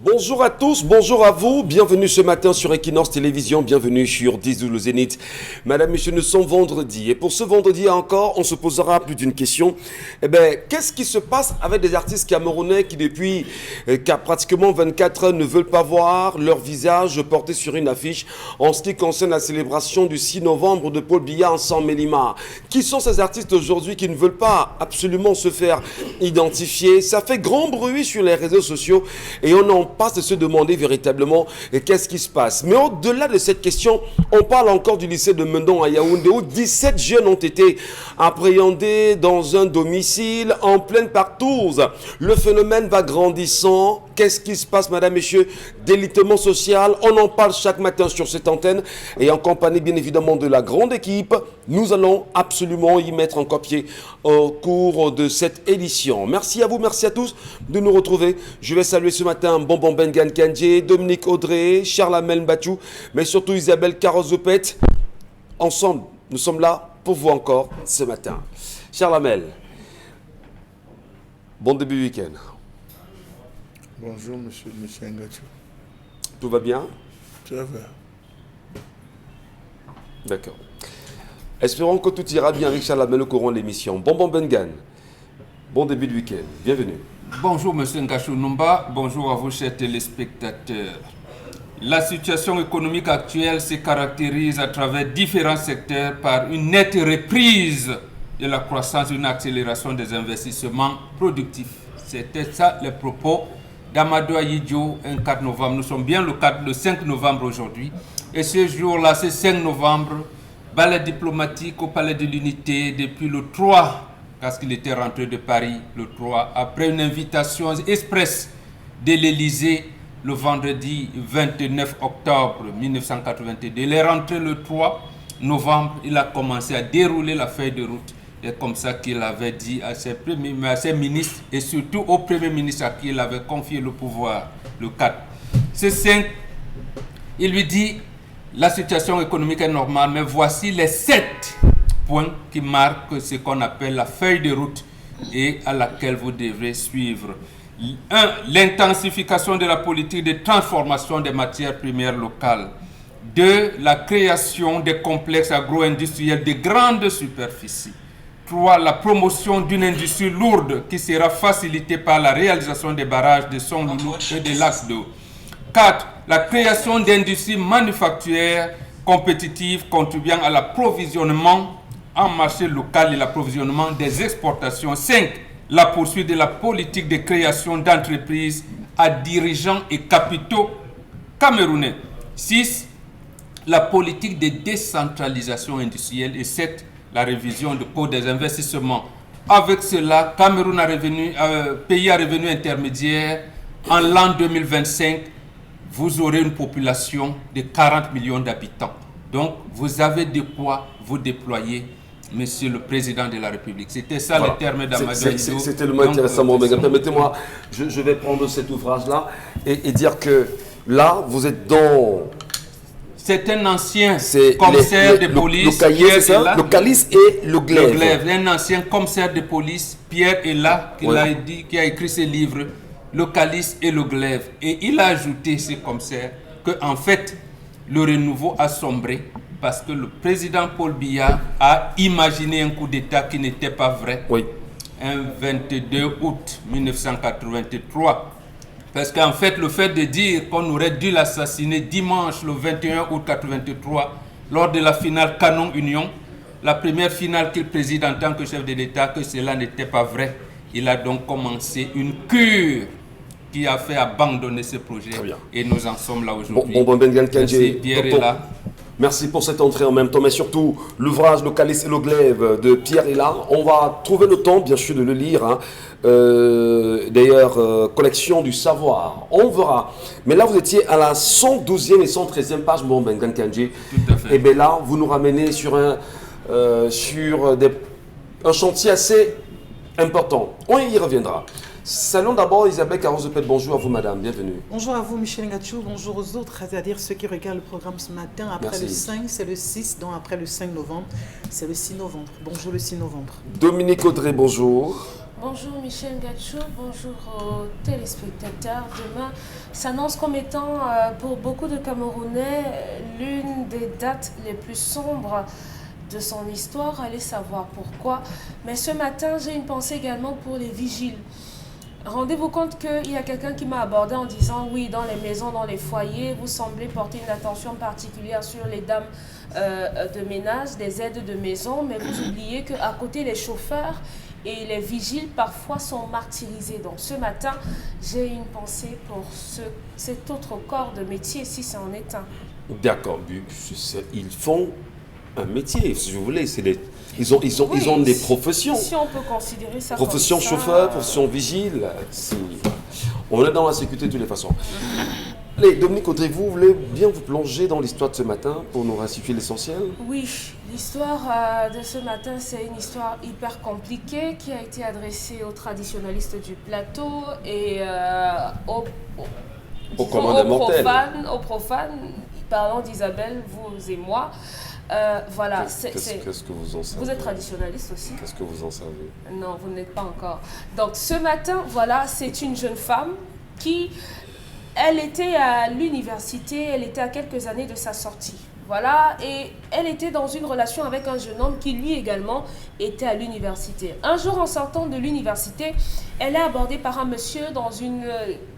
Bonjour à tous, bonjour à vous, bienvenue ce matin sur Equinox Télévision, bienvenue sur 10 le Zénith. Madame, Monsieur, nous sommes vendredi et pour ce vendredi encore, on se posera plus d'une question. Qu'est-ce qui se passe avec des artistes camerounais qui depuis pratiquement 24 heures ne veulent pas voir leur visage porté sur une affiche en ce qui concerne la célébration du 6 novembre de Paul Biya en San Mélima? Qui sont ces artistes aujourd'hui qui ne veulent pas absolument se faire identifier? Ça fait grand bruit sur les réseaux sociaux et on en passe de se demander véritablement qu'est-ce qui se passe. Mais au-delà de cette question, on parle encore du lycée de Mendon à Yaoundé où 17 jeunes ont été appréhendés dans un domicile en pleine partouze. Le phénomène va grandissant. Qu'est-ce qui se passe, madame, messieurs? Délitement social. On en parle chaque matin sur cette antenne et en compagnie bien évidemment de la grande équipe. Nous allons absolument y mettre en copier au cours de cette édition. Merci à vous, merci à tous de nous retrouver. Je vais saluer ce matin Bonbon Bengan Kandje, Dominique Audrey, Charles Amel Mbachou, mais surtout Isabelle Carozopet. Ensemble, nous sommes là pour vous encore ce matin. Charles Amel, bon début de week-end. Bonjour, monsieur Ngachou. Tout va bien? Ça va. D'accord. Espérons que tout ira bien avec Charles Amel au courant de l'émission. Bonbon Bengan, bon début de week-end. Bienvenue. Bonjour monsieur Ngachou Numba, bonjour à vous chers téléspectateurs. La situation économique actuelle se caractérise à travers différents secteurs par une nette reprise de la croissance et une accélération des investissements productifs. C'était ça les propos d'Amadou Ayidjo, un 4 novembre. Nous sommes bien le 5 novembre aujourd'hui. Et ce jour-là, ce 5 novembre, balai diplomatique au Palais de l'Unité depuis le 3 parce qu'il était rentré de Paris le 3, après une invitation express de l'Élysée le vendredi 29 octobre 1982. Il est rentré le 3 novembre, il a commencé à dérouler la feuille de route. Et comme ça qu'il avait dit à ses ministres et surtout au Premier ministre à qui il avait confié le pouvoir le 4. Ce 5, il lui dit la situation économique est normale, mais voici les 7 points qui marquent ce qu'on appelle la feuille de route et à laquelle vous devrez suivre. 1. L'intensification de la politique de transformation des matières premières locales. 2. La création des complexes agro-industriels de grande superficie. 3. La promotion d'une industrie lourde qui sera facilitée par la réalisation des barrages de Son Loulou et de Lac d'eau. 4. La création d'industries manufacturières compétitives contribuant à l'approvisionnement en marché local et l'approvisionnement des exportations. 5. La poursuite de la politique de création d'entreprises à dirigeants et capitaux camerounais. 6. La politique de décentralisation industrielle. Et 7. La révision du code des investissements. Avec cela, Cameroun pays à revenu intermédiaire, en l'an 2025, vous aurez une population de 40 millions d'habitants. Donc, vous avez de quoi vous déployer, Monsieur le Président de la République. C'était ça voilà. Les termes d'Amadou Ayidjo. C'était le mot intéressant, mon mec. Permettez-moi, je vais prendre cet ouvrage-là et dire que là, vous êtes dans... C'est un ancien commissaire de police. Le calice et le glaive. Le glaive, un ancien commissaire de police, Pierre Ella, qui a écrit ce livre, Le calice et le glaive. Et il a ajouté, ce commissaire, qu'en fait, le renouveau a sombré parce que le président Paul Biya a imaginé un coup d'État qui n'était pas vrai. Oui. Un 22 août 1983. Parce qu'en fait, le fait de dire qu'on aurait dû l'assassiner dimanche le 21 août 1983, lors de la finale Canon-Union, la première finale qu'il préside en tant que chef de l'État, que cela n'était pas vrai. Il a donc commencé une cure qui a fait abandonner ce projet. Et nous en sommes là aujourd'hui. Bonbon Bengan Kandje. Pierre est là. Merci pour cette entrée en même temps, mais surtout l'ouvrage Le calice et le glaive de Pierre est là. On va trouver le temps, bien sûr, de le lire. Hein. D'ailleurs, collection du savoir. On verra. Mais là, vous étiez à la 112e et 113e page, mon Bengan Kandje. Tout à fait. Et bien là, vous nous ramenez sur un chantier assez important. On y reviendra. Saluons d'abord Isabelle Carozopet. Bonjour à vous, madame. Bienvenue. Bonjour à vous, Michel Ngachou. Bonjour aux autres, c'est-à-dire ceux qui regardent le programme ce matin. Après Merci. Le 5, c'est le 6. Donc après le 5 novembre, c'est le 6 novembre. Bonjour le 6 novembre. Dominique Audrey, bonjour. Bonjour Michel Gachou, bonjour aux téléspectateurs. Demain s'annonce comme étant pour beaucoup de Camerounais l'une des dates les plus sombres de son histoire. Allez savoir pourquoi. Mais ce matin, j'ai une pensée également pour les vigiles. Rendez-vous compte qu'il y a quelqu'un qui m'a abordé en disant oui, dans les maisons, dans les foyers, vous semblez porter une attention particulière sur les dames de ménage, des aides de maison, mais vous oubliez qu'à côté, les chauffeurs et les vigiles parfois sont martyrisés. Donc ce matin, j'ai une pensée pour cet autre corps de métier, si ça en est un. D'accord, ils font un métier, si vous voulez, ils ont des professions. Si on peut considérer ça profession comme ça, chauffeur, profession vigile, on est dans la sécurité de toutes les façons. Allez, Dominique Audrey, vous voulez bien vous plonger dans l'histoire de ce matin pour nous restituer l'essentiel? Oui, l'histoire de ce matin, c'est une histoire hyper compliquée qui a été adressée aux traditionalistes du plateau et aux profanes, parlant d'Isabelle, vous et moi. Voilà. Qu'est-ce que vous en savez? Vous êtes traditionnaliste aussi? Qu'est-ce que vous en savez? Non, vous n'êtes pas encore. Donc ce matin, voilà, c'est une jeune femme qui, elle était à l'université, elle était à quelques années de sa sortie. Voilà, et elle était dans une relation avec un jeune homme qui lui également était à l'université. Un jour, en sortant de l'université, elle est abordée par un monsieur dans une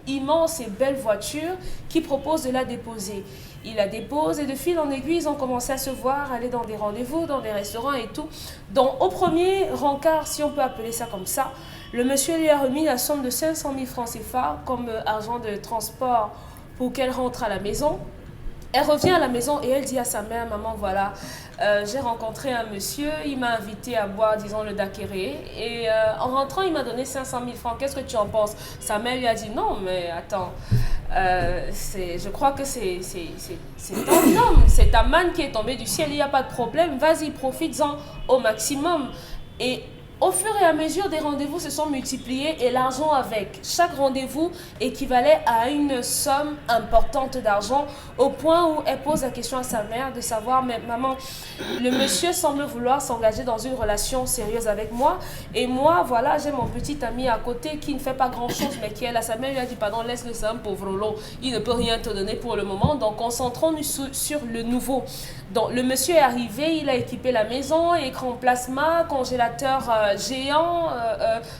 immense et belle voiture qui propose de la déposer. Il la dépose et de fil en aiguille, ils ont commencé à se voir, aller dans des rendez-vous, dans des restaurants et tout. Donc au premier rencard, si on peut appeler ça comme ça, le monsieur lui a remis la somme de 500 000 francs CFA comme argent de transport pour qu'elle rentre à la maison. Elle revient à la maison et elle dit à sa mère, maman, voilà, j'ai rencontré un monsieur, il m'a invité à boire, disons, le daiquiri. Et en rentrant, il m'a donné 500 000 francs. Qu'est-ce que tu en penses? Sa mère lui a dit, non, mais attends, je crois que c'est ton homme, c'est ta manne qui est tombée du ciel, il n'y a pas de problème, vas-y, profites-en au maximum. Et au fur et à mesure, des rendez-vous se sont multipliés et l'argent avec. Chaque rendez-vous équivalait à une somme importante d'argent au point où elle pose la question à sa mère de savoir, mais maman, le monsieur semble vouloir s'engager dans une relation sérieuse avec moi et moi, voilà, j'ai mon petit ami à côté qui ne fait pas grand-chose mais qui est là. Sa mère lui a dit, pardon, laisse-le, c'est un pauvre lot, il ne peut rien te donner pour le moment, donc concentrons-nous sur le nouveau. Donc le monsieur est arrivé, il a équipé la maison, écran plasma, congélateur géant,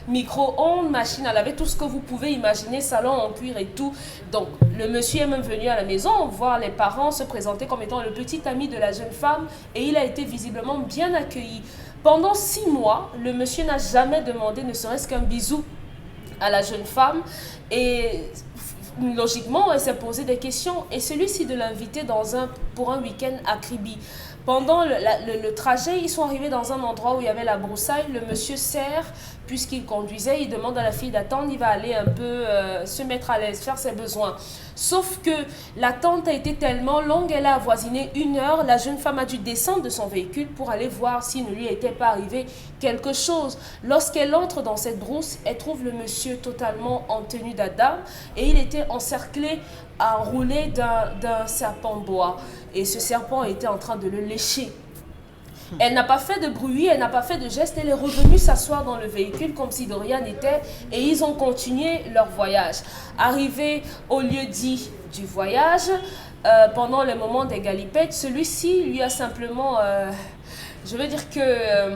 micro-ondes, machine à laver, tout ce que vous pouvez imaginer, salon en cuir et tout. Donc le monsieur est même venu à la maison voir les parents se présenter comme étant le petit ami de la jeune femme et il a été visiblement bien accueilli. Pendant 6 mois, le monsieur n'a jamais demandé ne serait-ce qu'un bisou à la jeune femme et logiquement, elle s'est posé des questions et celui-ci de l'inviter pour un week-end à Kribi. Pendant le trajet, ils sont arrivés dans un endroit où il y avait la broussaille. Le monsieur sert, puisqu'il conduisait, il demande à la fille d'attendre, il va aller un peu se mettre à l'aise, faire ses besoins. Sauf que l'attente a été tellement longue, elle a avoisiné 1 heure. La jeune femme a dû descendre de son véhicule pour aller voir s'il ne lui était pas arrivé quelque chose. Lorsqu'elle entre dans cette brousse, elle trouve le monsieur totalement en tenue d'Adam et il était encerclé, enroulé d'un serpent bois. Et ce serpent était en train de le lécher. Elle n'a pas fait de bruit, elle n'a pas fait de geste, elle est revenue s'asseoir dans le véhicule comme si de rien n'était et ils ont continué leur voyage. Arrivé au lieu dit du voyage, pendant le moment des galipettes, celui-ci lui a simplement, je veux dire que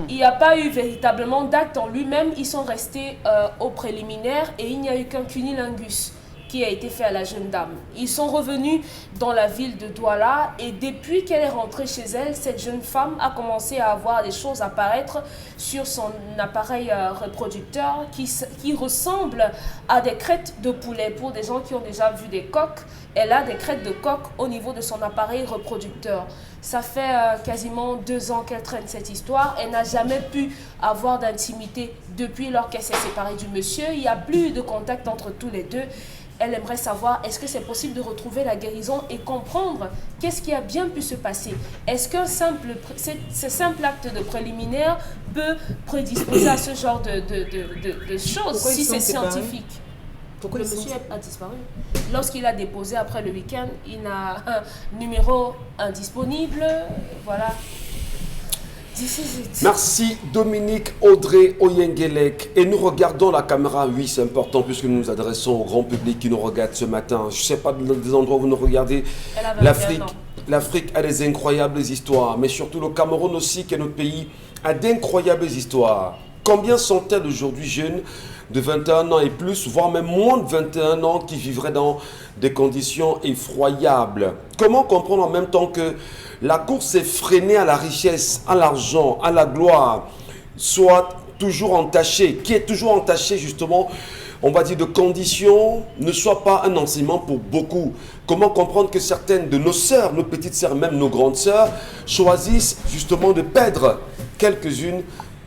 il n'y a pas eu véritablement d'acte en lui-même, ils sont restés au préliminaire et il n'y a eu qu'un cunilingus qui a été fait à la jeune dame. Ils sont revenus dans la ville de Douala et depuis qu'elle est rentrée chez elle, cette jeune femme a commencé à avoir des choses apparaître sur son appareil reproducteur qui ressemble à des crêtes de poulet. Pour des gens qui ont déjà vu des coqs, elle a des crêtes de coq au niveau de son appareil reproducteur. Ça fait quasiment 2 ans qu'elle traîne cette histoire. Elle n'a jamais pu avoir d'intimité depuis lors qu'elle s'est séparée du monsieur. Il n'y a plus de contact entre tous les deux. Elle aimerait savoir, est-ce que c'est possible de retrouver la guérison et comprendre qu'est-ce qui a bien pu se passer. Est-ce qu'un ce simple acte de préliminaire peut prédisposer à ce genre de choses, si c'est scientifique? Pourquoi le monsieur a disparu. Lorsqu'il a déposé après le week-end, il n'a un numéro indisponible. Voilà. This is it. Merci Dominique Audrey Oyengelek. Et nous regardons la caméra, oui c'est important puisque nous nous adressons au grand public qui nous regarde ce matin. Je ne sais pas des endroits où vous nous regardez. Elle a 21 ans. L'Afrique a des incroyables histoires, mais surtout le Cameroun aussi, qui est notre pays, a d'incroyables histoires. Combien sont-elles aujourd'hui jeunes de 21 ans et plus, voire même moins de 21 ans, qui vivraient dans des conditions effroyables? Comment comprendre en même temps que la course effrénée à la richesse, à l'argent, à la gloire, soit toujours entachée, qui est toujours entachée justement, on va dire, de conditions, ne soit pas un enseignement pour beaucoup. Comment comprendre que certaines de nos sœurs, nos petites sœurs, même nos grandes sœurs, choisissent justement de perdre quelques-unes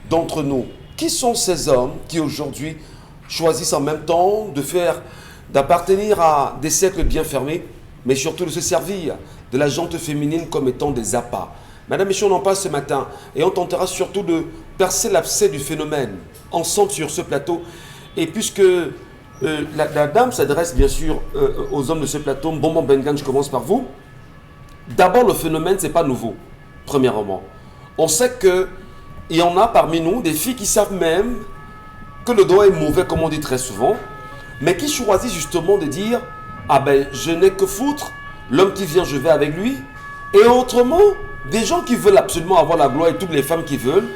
d'entre nous? Qui sont ces hommes qui aujourd'hui choisissent en même temps d'appartenir à des cercles bien fermés, mais surtout de se servir de la gente féminine comme étant des appâts? Madame, messieurs, on en parle ce matin et on tentera surtout de percer l'abcès du phénomène ensemble sur ce plateau. Et puisque la dame s'adresse bien sûr aux hommes de ce plateau, Bonbon Bengan, je commence par vous. D'abord, le phénomène, ce n'est pas nouveau, premièrement. On sait qu'il y en a parmi nous des filles qui savent même que le doigt est mauvais, comme on dit très souvent, mais qui choisissent justement de dire « Ah ben, je n'ai que foutre, l'homme qui vient, je vais avec lui ». Et autrement, des gens qui veulent absolument avoir la gloire et toutes les femmes qui veulent,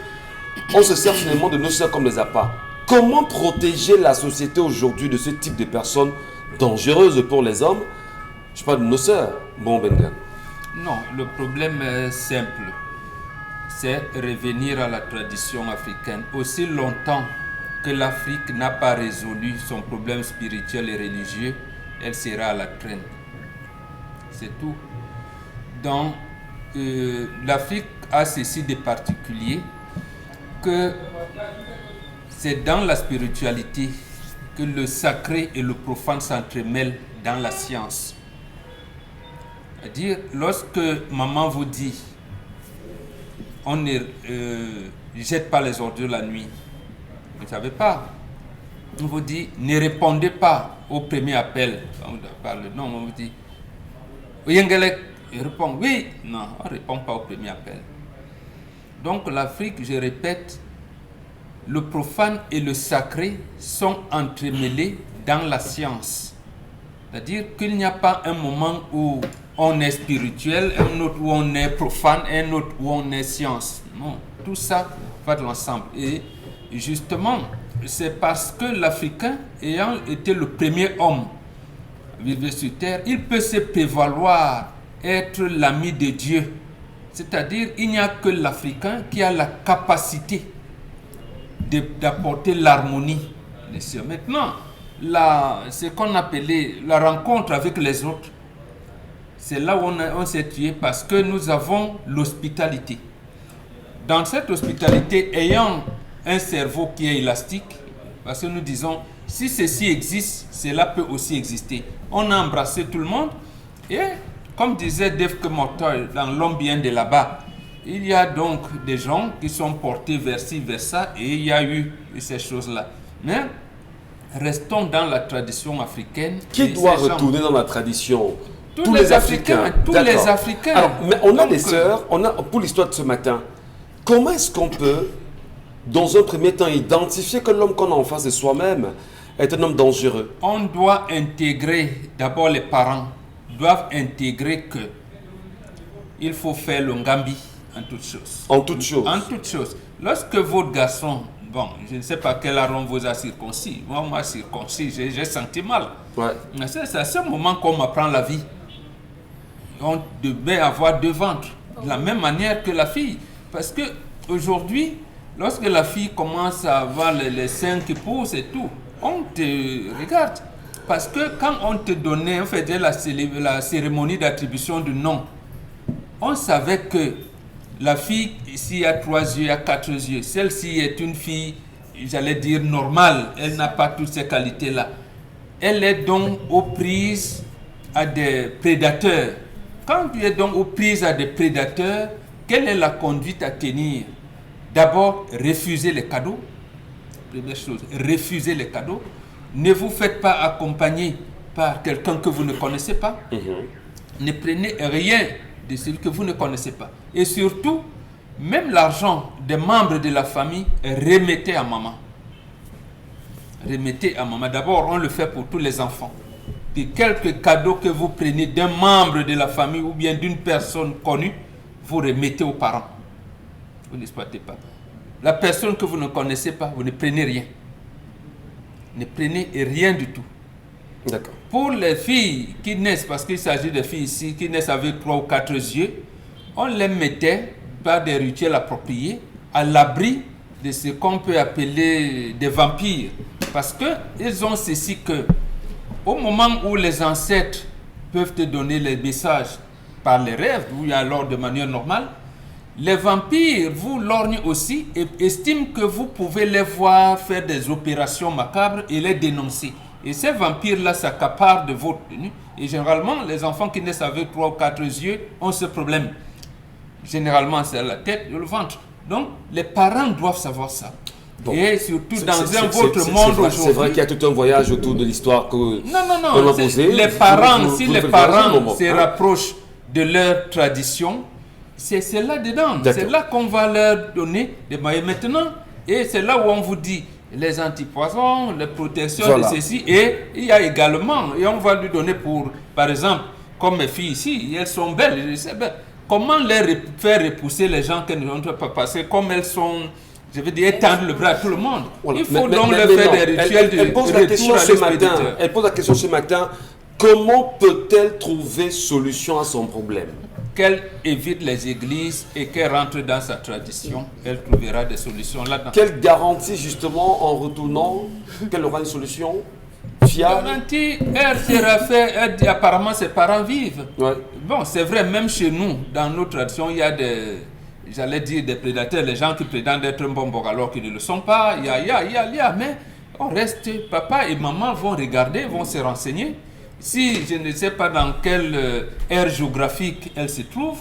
on se sert finalement de nos sœurs comme des appâts. Comment protéger la société aujourd'hui de ce type de personnes dangereuses pour les hommes? Je parle de nos sœurs, bon Bengan. Non, le problème est simple. C'est revenir à la tradition africaine. Aussi longtemps que l'Afrique n'a pas résolu son problème spirituel et religieux, elle sera à la traîne. C'est tout. Donc, l'Afrique a ceci de particulier que c'est dans la spiritualité que le sacré et le profane s'entremêlent dans la science. C'est-à-dire, lorsque maman vous dit on ne jette pas les ordures la nuit, vous ne savez pas. On vous dit ne répondez pas au premier appel. On parle, non, on vous dit Oyengelek, il répond oui, non, on ne répond pas au premier appel. Donc l'Afrique, je répète, le profane et le sacré sont entremêlés dans la science. C'est-à-dire qu'il n'y a pas un moment où on est spirituel, un autre où on est profane, un autre où on est science. Non, tout ça va de l'ensemble. Et justement, c'est parce que l'Africain, ayant été le premier homme vivre sur terre, il peut se prévaloir être l'ami de Dieu. C'est-à-dire, il n'y a que l'Africain qui a la capacité d'apporter l'harmonie. Maintenant, ce qu'on appelait la rencontre avec les autres, c'est là où on s'est tué parce que nous avons l'hospitalité. Dans cette hospitalité, ayant un cerveau qui est élastique, parce que nous disons, si ceci existe, cela peut aussi exister. On a embrassé tout le monde et, comme disait Dave Kemotoy dans L'homme bien de là-bas, il y a donc des gens qui sont portés vers ci, vers ça, et il y a eu ces choses-là. Mais restons dans la tradition africaine. Qui doit retourner dans la tradition? Tous les Africains. Tous les Africains. Alors, mais on a des sœurs, pour l'histoire de ce matin, comment est-ce qu'on peut, dans un premier temps, identifier que l'homme qu'on a en face de soi-même est un homme dangereux? On doit intégrer, d'abord les parents doivent intégrer que il faut faire le ngambi en toutes choses. En toutes choses. En toutes choses. Lorsque votre garçon, bon, je ne sais pas quel âge on vous a circoncis. Moi, on m'a circoncis, j'ai senti mal. Ouais. C'est à ce moment qu'on m'apprend la vie. On devait avoir deux ventres, de la même manière que la fille. Parce que aujourd'hui, lorsque la fille commence à avoir les seins qui poussent et tout, on te regarde. Parce que quand on te donnait, on faisait la cérémonie d'attribution du nom, on savait que la fille, ici, a 3 yeux, a 4 yeux. Celle-ci est une fille, j'allais dire, normale. Elle n'a pas toutes ces qualités-là. Elle est donc aux prises à des prédateurs. Quand tu es donc aux prises à des prédateurs, quelle est la conduite à tenir? D'abord, refuser les cadeaux. Première chose, refuser les cadeaux. Ne vous faites pas accompagner par quelqu'un que vous ne connaissez pas. Ne prenez rien de celui que vous ne connaissez pas. Et surtout, même l'argent des membres de la famille, remettez à maman. Remettez à maman. D'abord, on le fait pour tous les enfants. Et quelques cadeaux que vous prenez d'un membre de la famille ou bien d'une personne connue, vous remettez aux parents. Vous n'exploitez pas. La personne que vous ne connaissez pas, vous ne prenez rien. Ne prenez rien du tout. D'accord. Pour les filles qui naissent, parce qu'il s'agit de filles ici, qui naissent avec 3 ou 4 yeux, on les mettait par des rituels appropriés à l'abri de ce qu'on peut appeler des vampires. Parce qu'ils ont ceci que, au moment où les ancêtres peuvent te donner les messages par les rêves, ou alors de manière normale, les vampires vous lorgnent aussi et estiment que vous pouvez les voir faire des opérations macabres et les dénoncer. Et ces vampires-là s'accaparent de votre tenue. Et généralement, les enfants qui naissent avec 3 ou 4 yeux ont ce problème. Généralement, c'est la tête et le ventre. Donc, les parents doivent savoir ça. Bon. Et surtout dans votre monde aujourd'hui. C'est vrai qu'il y a tout un voyage autour de l'histoire que Non. Les parents, si les parents se rapprochent de leur tradition, c'est là-dedans. C'est là qu'on va leur donner des moyens maintenant. Et c'est là où on vous dit les antipoisons, les protections de ceci. Et il y a également, et on va lui donner pour, par exemple, comme mes filles ici, elles sont belles, je sais bien. Comment les faire repousser les gens qui ne vont pas passer, comme elles sont, je veux dire, étendre le bras à tout le monde. Voilà. Il faut donc leur faire des rituels de retour à l'expéditeur. Elle pose la question ce matin, comment peut-elle trouver solution à son problème? Qu'elle évite les églises et qu'elle rentre dans sa tradition, elle trouvera des solutions là-dedans. Quelle garantie justement en retournant qu'elle aura une solution fiable? Garantie, elle sera fait, elle dit apparemment ses parents vivent. Ouais. Bon, c'est vrai, même chez nous, dans nos traditions, il y a des, j'allais dire des prédateurs, les gens qui prétendent être un bon alors qu'ils ne le sont pas, il y a, mais on reste, papa et maman vont regarder, vont se renseigner. Si je ne sais pas dans quelle aire géographique elle se trouve,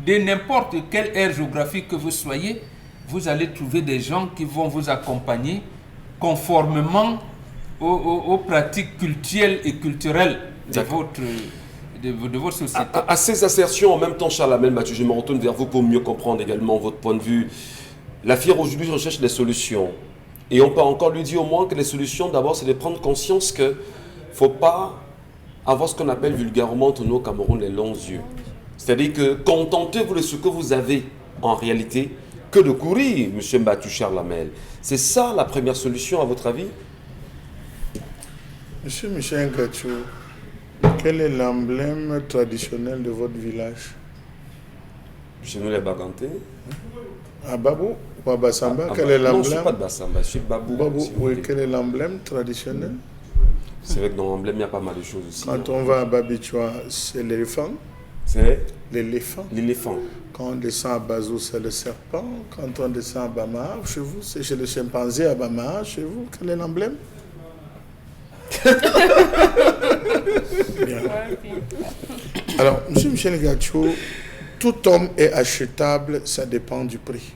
de n'importe quelle aire géographique que vous soyez, vous allez trouver des gens qui vont vous accompagner conformément aux pratiques culturelles et culturelles de votre société. À ces assertions, en même temps, Charles Amel Mathieu, je me retourne vers vous pour mieux comprendre également votre point de vue. La fille aujourd'hui recherche des solutions. Et on peut encore lui dire au moins que les solutions, d'abord, c'est de prendre conscience qu'il ne faut pas avoir ce qu'on appelle vulgairement entre nous au Cameroun les longs yeux. C'est-à-dire que contentez-vous de ce que vous avez en réalité que de courir, M. Mathieu Charles Amel. C'est ça la première solution à votre avis? Monsieur Michel Ngachou, quel est l'emblème traditionnel de votre village? Chez nous les Bagantés. À Babou ou à Bassamba, quel est l'emblème? Non, je ne suis pas de Bassamba, je suis Babou. Babou, oui, quel est l'emblème traditionnel? C'est vrai que dans l'emblème, il y a pas mal de choses aussi. Quand on va à Babichoua, c'est l'éléphant. C'est L'éléphant. l'éléphant. Quand on descend à Bazou, c'est le serpent. Quand on descend à Bama, chez vous, c'est chez le chimpanzé à Bama. Chez vous, quel est l'emblème? Bien. Alors, M. Michel Ngachou, tout homme est achetable, ça dépend du prix.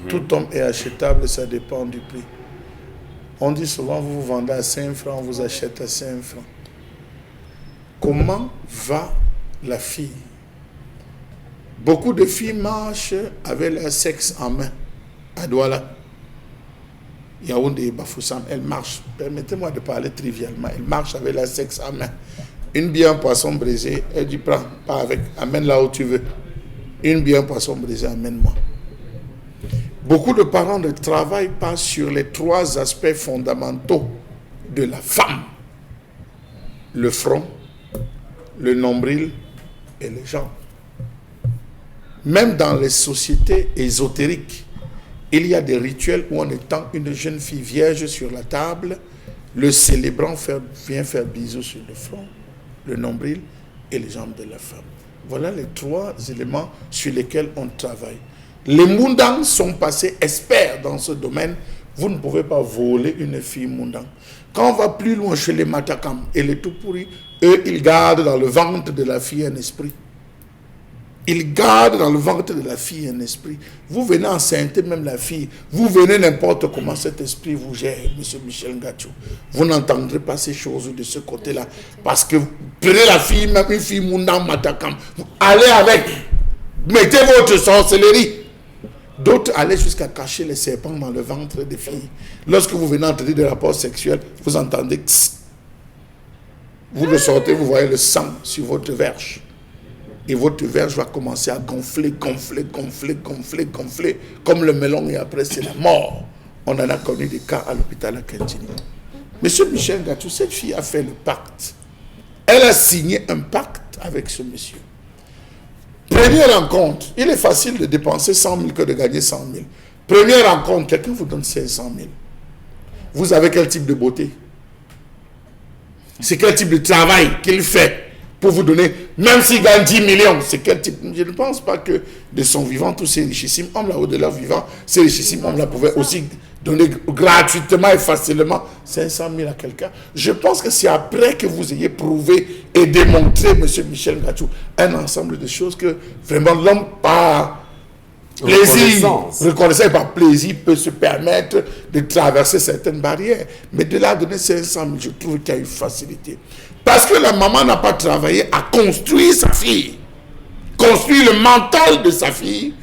Tout homme est achetable, ça dépend du prix. On dit souvent, vous vous vendez à 5 francs, on vous achète à 5 francs. Comment va la fille? Beaucoup de filles marchent avec leur sexe en main, à Douala. Yaoundé et Bafoussam, elles marchent. Permettez-moi de parler trivialement. Elles marchent avec leur sexe en main. Une bière poisson brisé, elle dit prends, pas avec, amène là où tu veux. Une bière poisson brisé, amène-moi. Beaucoup de parents ne travaillent pas sur les 3 aspects fondamentaux de la femme. Le front, le nombril et les jambes. Même dans les sociétés ésotériques, il y a des rituels où on étend une jeune fille vierge sur la table, le célébrant vient faire bisous sur le front, le nombril et les jambes de la femme. Voilà les 3 éléments sur lesquels on travaille. Les Moundans sont passés experts dans ce domaine. Vous ne pouvez pas voler une fille Moundan. Quand on va plus loin chez les Matakam et les tout-pourris, eux, ils gardent dans le ventre de la fille un esprit. Ils gardent dans le ventre de la fille un esprit. Vous venez enceinte même la fille. Vous venez n'importe comment cet esprit vous gère, M. Michel Ngachou. Vous n'entendrez pas ces choses de ce côté-là. Parce que vous prenez la fille, même une fille Moundan Matakam, allez avec. Mettez votre sorcellerie. D'autres allaient jusqu'à cacher les serpents dans le ventre des filles. Lorsque vous venez entendre des rapports sexuels, vous entendez tss. Vous le sortez, vous voyez le sang sur votre verge. Et votre verge va commencer à gonfler, gonfler, gonfler, gonfler, gonfler, comme le melon, et après c'est la mort. On en a connu des cas à l'hôpital à Kentini. Monsieur Michel Gatou, cette fille a fait le pacte. Elle a signé un pacte avec ce monsieur. Première rencontre, il est facile de dépenser 100 000 que de gagner 100 000. Première rencontre, quelqu'un vous donne 500 000. Vous avez quel type de beauté? C'est quel type de travail qu'il fait pour vous donner, même s'il gagne 10 millions, c'est quel type? Je ne pense pas que de son vivant, tous ces richissimes hommes là, au-delà vivant, ces richissimes hommes là pouvaient aussi donner gratuitement et facilement 500 000 à quelqu'un. Je pense que c'est après que vous ayez prouvé et démontré, monsieur Michel Gatou, un ensemble de choses que vraiment l'homme par plaisir, reconnaissant et par plaisir peut se permettre de traverser certaines barrières. Mais de là donner 500 000, je trouve qu'il y a une facilité. Parce que la maman n'a pas travaillé à construire sa fille, construire le mental de sa fille.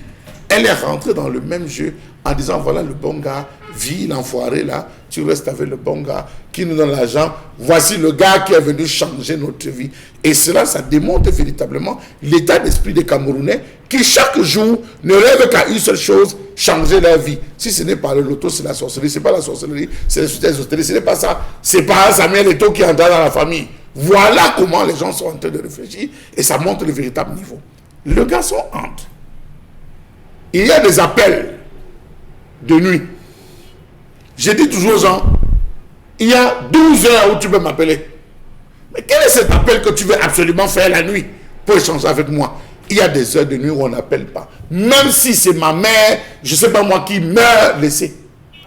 Elle est rentrée dans le même jeu en disant voilà le bon gars, vis l'enfoiré là, tu restes avec le bon gars qui nous donne l'argent, voici le gars qui est venu changer notre vie. Et cela, ça démontre véritablement l'état d'esprit des Camerounais qui chaque jour ne rêvent qu'à une seule chose, changer leur vie. Si ce n'est pas le loto, c'est la sorcellerie, c'est pas la sorcellerie, c'est la sorcellerie, ce n'est pas ça, c'est pas Samuel Eto'o qui entra dans la famille. Voilà comment les gens sont en train de réfléchir et ça montre le véritable niveau. Le garçon entre. Il y a des appels de nuit. J'ai dit toujours aux gens, il y a 12 heures où tu peux m'appeler. Mais quel est cet appel que tu veux absolument faire la nuit pour échanger avec moi? Il y a des heures de nuit où on n'appelle pas. Même si c'est ma mère, je ne sais pas moi qui meurt, laissez.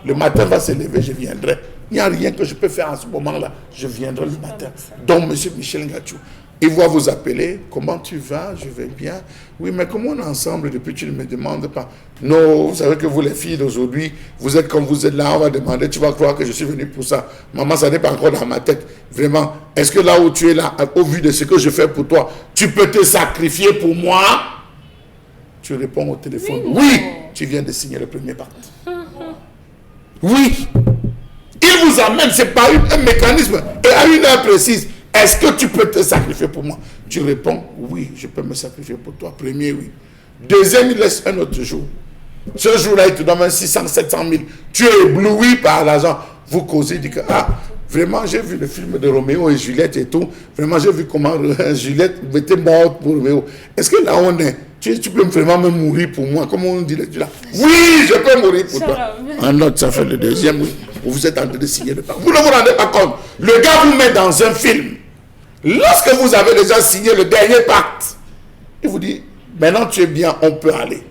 Le matin va se lever, je viendrai. Il n'y a rien que je peux faire à ce moment-là. Je viendrai le matin. Donc, monsieur Michel Gatou, il va vous appeler. Comment tu vas? Je vais bien. Oui, mais comment on est ensemble depuis tu ne me demandes pas? Non, vous savez que vous, les filles d'aujourd'hui, vous êtes comme vous êtes là. On va demander, tu vas croire que je suis venu pour ça. Maman, ça n'est pas encore dans ma tête. Vraiment, est-ce que là où tu es là, au vu de ce que je fais pour toi, tu peux te sacrifier pour moi? Tu réponds au téléphone. Oui, tu viens de signer le premier pacte. Oui. Il vous amène, c'est pas un mécanisme. Et à une heure précise, est-ce que tu peux te sacrifier pour moi? Tu réponds, oui, je peux me sacrifier pour toi. Premier, oui. Deuxième, il laisse un autre jour. Ce jour-là, il te donne 600, 700 000. Tu es ébloui par l'argent. Vous causez, il dit que, ah, vraiment, j'ai vu le film de Roméo et Juliette et tout. Vraiment, j'ai vu comment Juliette était morte pour Roméo. Est-ce que là, on est... Tu peux vraiment me mourir pour moi? Comment on dit là? Oui, je peux mourir pour toi. Un autre, ça fait le deuxième, oui. Vous êtes en train de signer le pacte. Vous ne vous rendez pas compte. Le gars vous met dans un film. Lorsque vous avez déjà signé le dernier pacte, il vous dit, maintenant tu es bien, on peut aller.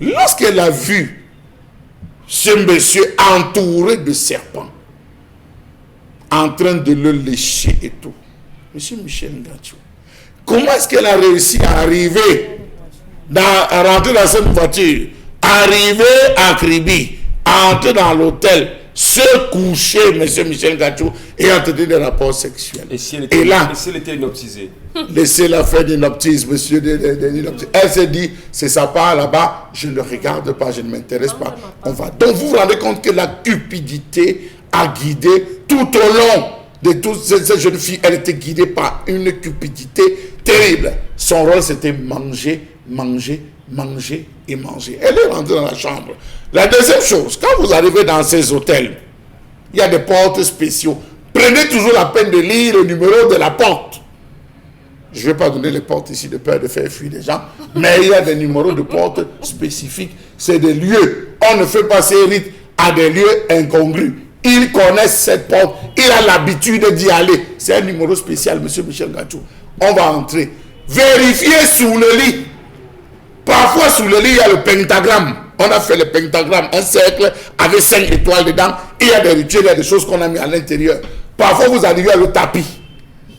Lorsqu'elle a vu ce monsieur entouré de serpents, en train de le lécher et tout, monsieur Michel Gatou, comment est-ce qu'elle a réussi à arriver, à rentrer dans cette voiture, arriver à Kribi, entrer dans l'hôtel, se coucher, monsieur Michel Gatou, et entrer des rapports sexuels. Et si elle était inoptisée? Laissez-la faire des noptises, monsieur. Elle s'est dit, c'est sa part là-bas, je ne regarde pas, je ne m'intéresse pas. On va. Donc vous vous rendez compte que la cupidité a guidé tout au long de toutes ces jeunes filles. Elle était guidée par une cupidité terrible. Son rôle, c'était manger, manger, manger et manger. Elle est rentrée dans la chambre. La deuxième chose, quand vous arrivez dans ces hôtels, il y a des portes spéciaux. Prenez toujours la peine de lire le numéro de la porte. Je ne vais pas donner les portes ici de peur de faire fuir les gens, mais il y a des numéros de portes spécifiques. C'est des lieux. On ne fait pas ces rites à des lieux incongrus. Il connaît cette porte. Il a l'habitude d'y aller. C'est un numéro spécial, monsieur Michel Gatou. On va entrer. Vérifiez sous le lit. Parfois, sous le lit, il y a le pentagramme. On a fait le pentagramme, un cercle avec 5 étoiles dedans. Il y a des rituels, il y a des choses qu'on a mis à l'intérieur. Parfois, vous arrivez à le tapis.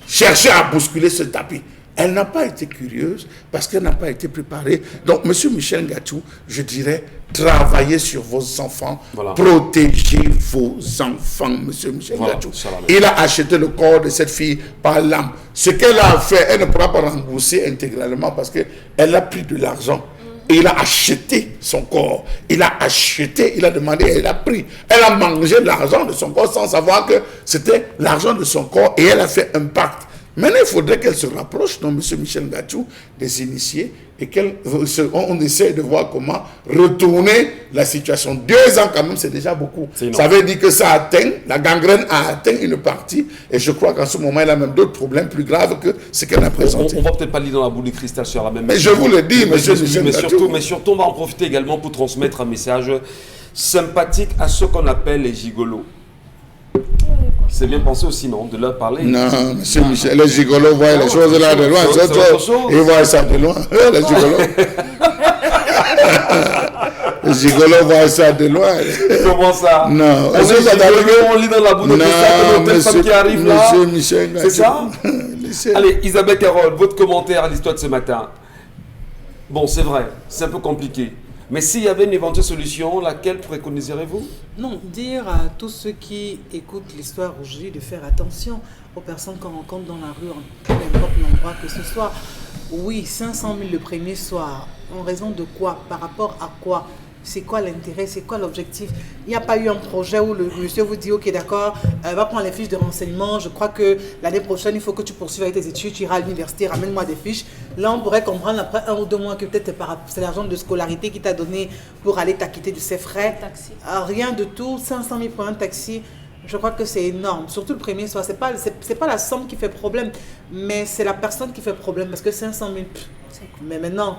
Cherchez à bousculer ce tapis. Elle n'a pas été curieuse parce qu'elle n'a pas été préparée. Donc, M. Michel Ngatou, je dirais, travaillez sur vos enfants, protégez vos enfants, M. Michel Ngatou. Il a acheté le corps de cette fille par l'âme. Ce qu'elle a fait, elle ne pourra pas rembourser intégralement parce qu'elle a pris de l'argent. Et il a acheté son corps. Il a acheté, il a demandé, elle a pris. Elle a mangé l'argent de son corps sans savoir que c'était l'argent de son corps et elle a fait un pacte. Maintenant, il faudrait qu'elle se rapproche, donc M. Michel Ngatou, des initiés et qu'on essaie de voir comment retourner la situation. 2 ans quand même, c'est déjà beaucoup. Ça veut dire que ça atteint, la gangrène a atteint une partie et je crois qu'en ce moment, elle a même d'autres problèmes plus graves que ce qu'elle a présenté. On va peut-être pas lire dans la boule de cristal sur la même... Mais je vous le dis, M. Michel Ngatou. Mais surtout, on va en profiter également pour transmettre un message sympathique à ceux qu'on appelle les gigolos. C'est bien pensé aussi, non, de leur parler. Non, M. Michel, les gigolos voient les choses là de loin. Ils voient ça de loin. Les gigolos. Les gigolos voient ça de loin. Comment ça? Non. On lit dans la boule de cristal que femme qui arrive là. M. Michel, c'est ça? Allez, Isabelle Carole, votre commentaire à l'histoire de ce matin. Bon, c'est vrai, c'est un peu compliqué. Mais s'il y avait une éventuelle solution, laquelle préconiserez-vous? Non, dire à tous ceux qui écoutent l'histoire aujourd'hui de faire attention aux personnes qu'on rencontre dans la rue, peu importe l'endroit que ce soit. Oui, 500 000 le premier soir. En raison de quoi? Par rapport à quoi? C'est quoi l'intérêt? C'est quoi l'objectif? Il n'y a pas eu un projet où le monsieur vous dit, ok, d'accord, va prendre les fiches de renseignement. Je crois que l'année prochaine, il faut que tu poursuives avec tes études, tu iras à l'université, ramène-moi des fiches. Là, on pourrait comprendre après 1 ou 2 mois que peut-être c'est l'argent de scolarité qui t'a donné pour aller t'acquitter de ses frais. Rien de tout, 500 000 pour un taxi. Je crois que c'est énorme, surtout le premier soir. C'est pas la somme qui fait problème, mais c'est la personne qui fait problème parce que 500 000. Mais maintenant,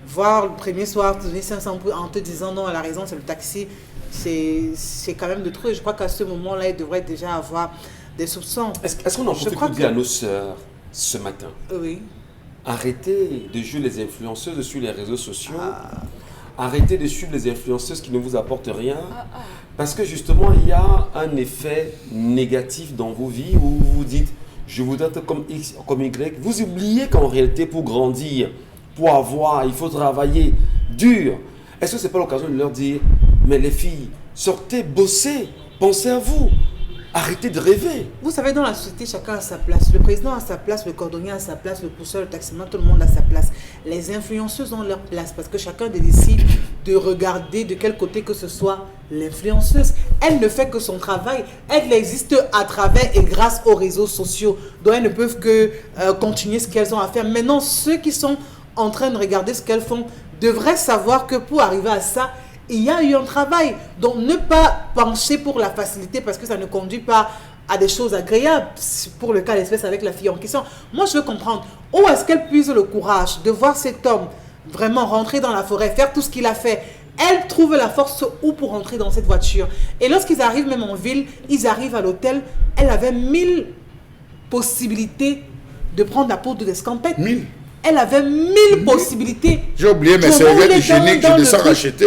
voir le premier soir te donner 500 000 en te disant non, elle a raison, c'est le taxi, c'est quand même de trop. Et je crois qu'à ce moment-là, il devrait déjà avoir des soupçons. Est-ce qu'on en profite pour dire à nos sœurs ce matin? Oui. Arrêtez de jouer les influenceuses sur les réseaux sociaux. Arrêtez de suivre les influenceuses qui ne vous apportent rien. Parce que justement, il y a un effet négatif dans vos vies où vous vous dites, je voudrais être comme X, comme Y. Vous oubliez qu'en réalité, pour grandir, pour avoir, il faut travailler dur. Est-ce que ce n'est pas l'occasion de leur dire, mais les filles, sortez, bossez, pensez à vous. Arrêtez de rêver. Vous savez, dans la société, chacun a sa place. Le président a sa place, le cordonnier a sa place, le pousseur, le taximan, tout le monde a sa place. Les influenceuses ont leur place parce que chacun décide de regarder de quel côté que ce soit l'influenceuse. Elle ne fait que son travail. Elle existe à travers et grâce aux réseaux sociaux. Donc, elles ne peuvent que continuer ce qu'elles ont à faire. Maintenant, ceux qui sont en train de regarder ce qu'elles font devraient savoir que pour arriver à ça, il y a eu un travail. Donc, ne pas pencher pour la facilité parce que ça ne conduit pas à des choses agréables. Pour le cas d'espèce avec la fille en question. Moi, je veux comprendre où est-ce qu'elle puise le courage de voir cet homme vraiment rentrer dans la forêt, faire tout ce qu'il a fait. Elle trouve la force où pour rentrer dans cette voiture. Et lorsqu'ils arrivent même en ville, ils arrivent à l'hôtel. Elle avait 1000 possibilités de prendre la peau de l'escampette. 1000. Elle avait 1000 possibilités. J'ai oublié mes serviettes hygiéniques, je descends racheter.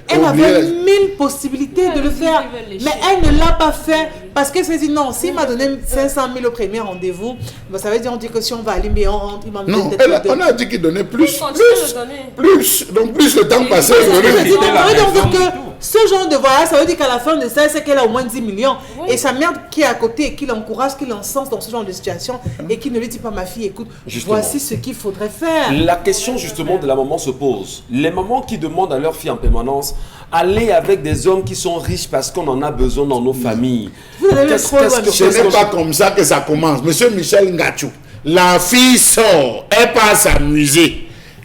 Elle avait 1000 possibilités de le faire. Mais elle ne l'a pas fait parce qu'elle s'est dit non, s'il m'a donné 500 000 au premier rendez-vous, ben ça veut dire on dit que si on va aller, mais il m'a non, on a dit qu'il donnait plus. Donc plus le temps passé. Ça veut dire que ce genre de voyage, ça veut dire qu'à la fin de ça, c'est qu'elle a au moins 10 millions. Oui. Et sa mère qui est à côté et qui l'encourage, qui l'encense dans ce genre de situation et qui ne lui dit pas, ma fille, écoute, justement, voici ce qu'il faudrait faire. La question justement de la maman se pose. Les mamans qui demandent à leur fille en permanence, allez avec des hommes qui sont riches parce qu'on en a besoin dans nos familles. Ce n'est pas comme ça que ça commence. Monsieur Michel Ngatou, la fille sort, elle part s'amuser.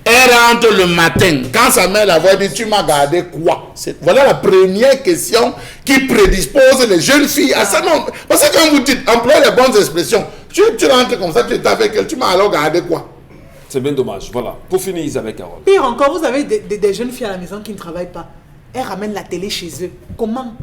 Elle rentre le matin. Quand sa mère la voit, elle dit, tu m'as gardé quoi? Voilà la première question qui prédispose les jeunes filles à ça. Non, parce que quand vous dites, employez les bonnes expressions, tu rentres comme ça, tu es avec elle, tu m'as alors gardé quoi? C'est bien dommage. Voilà. Pour finir, Isabelle Carole. Pire encore, vous avez des jeunes filles à la maison qui ne travaillent pas. Elles ramènent la télé chez eux. Comment?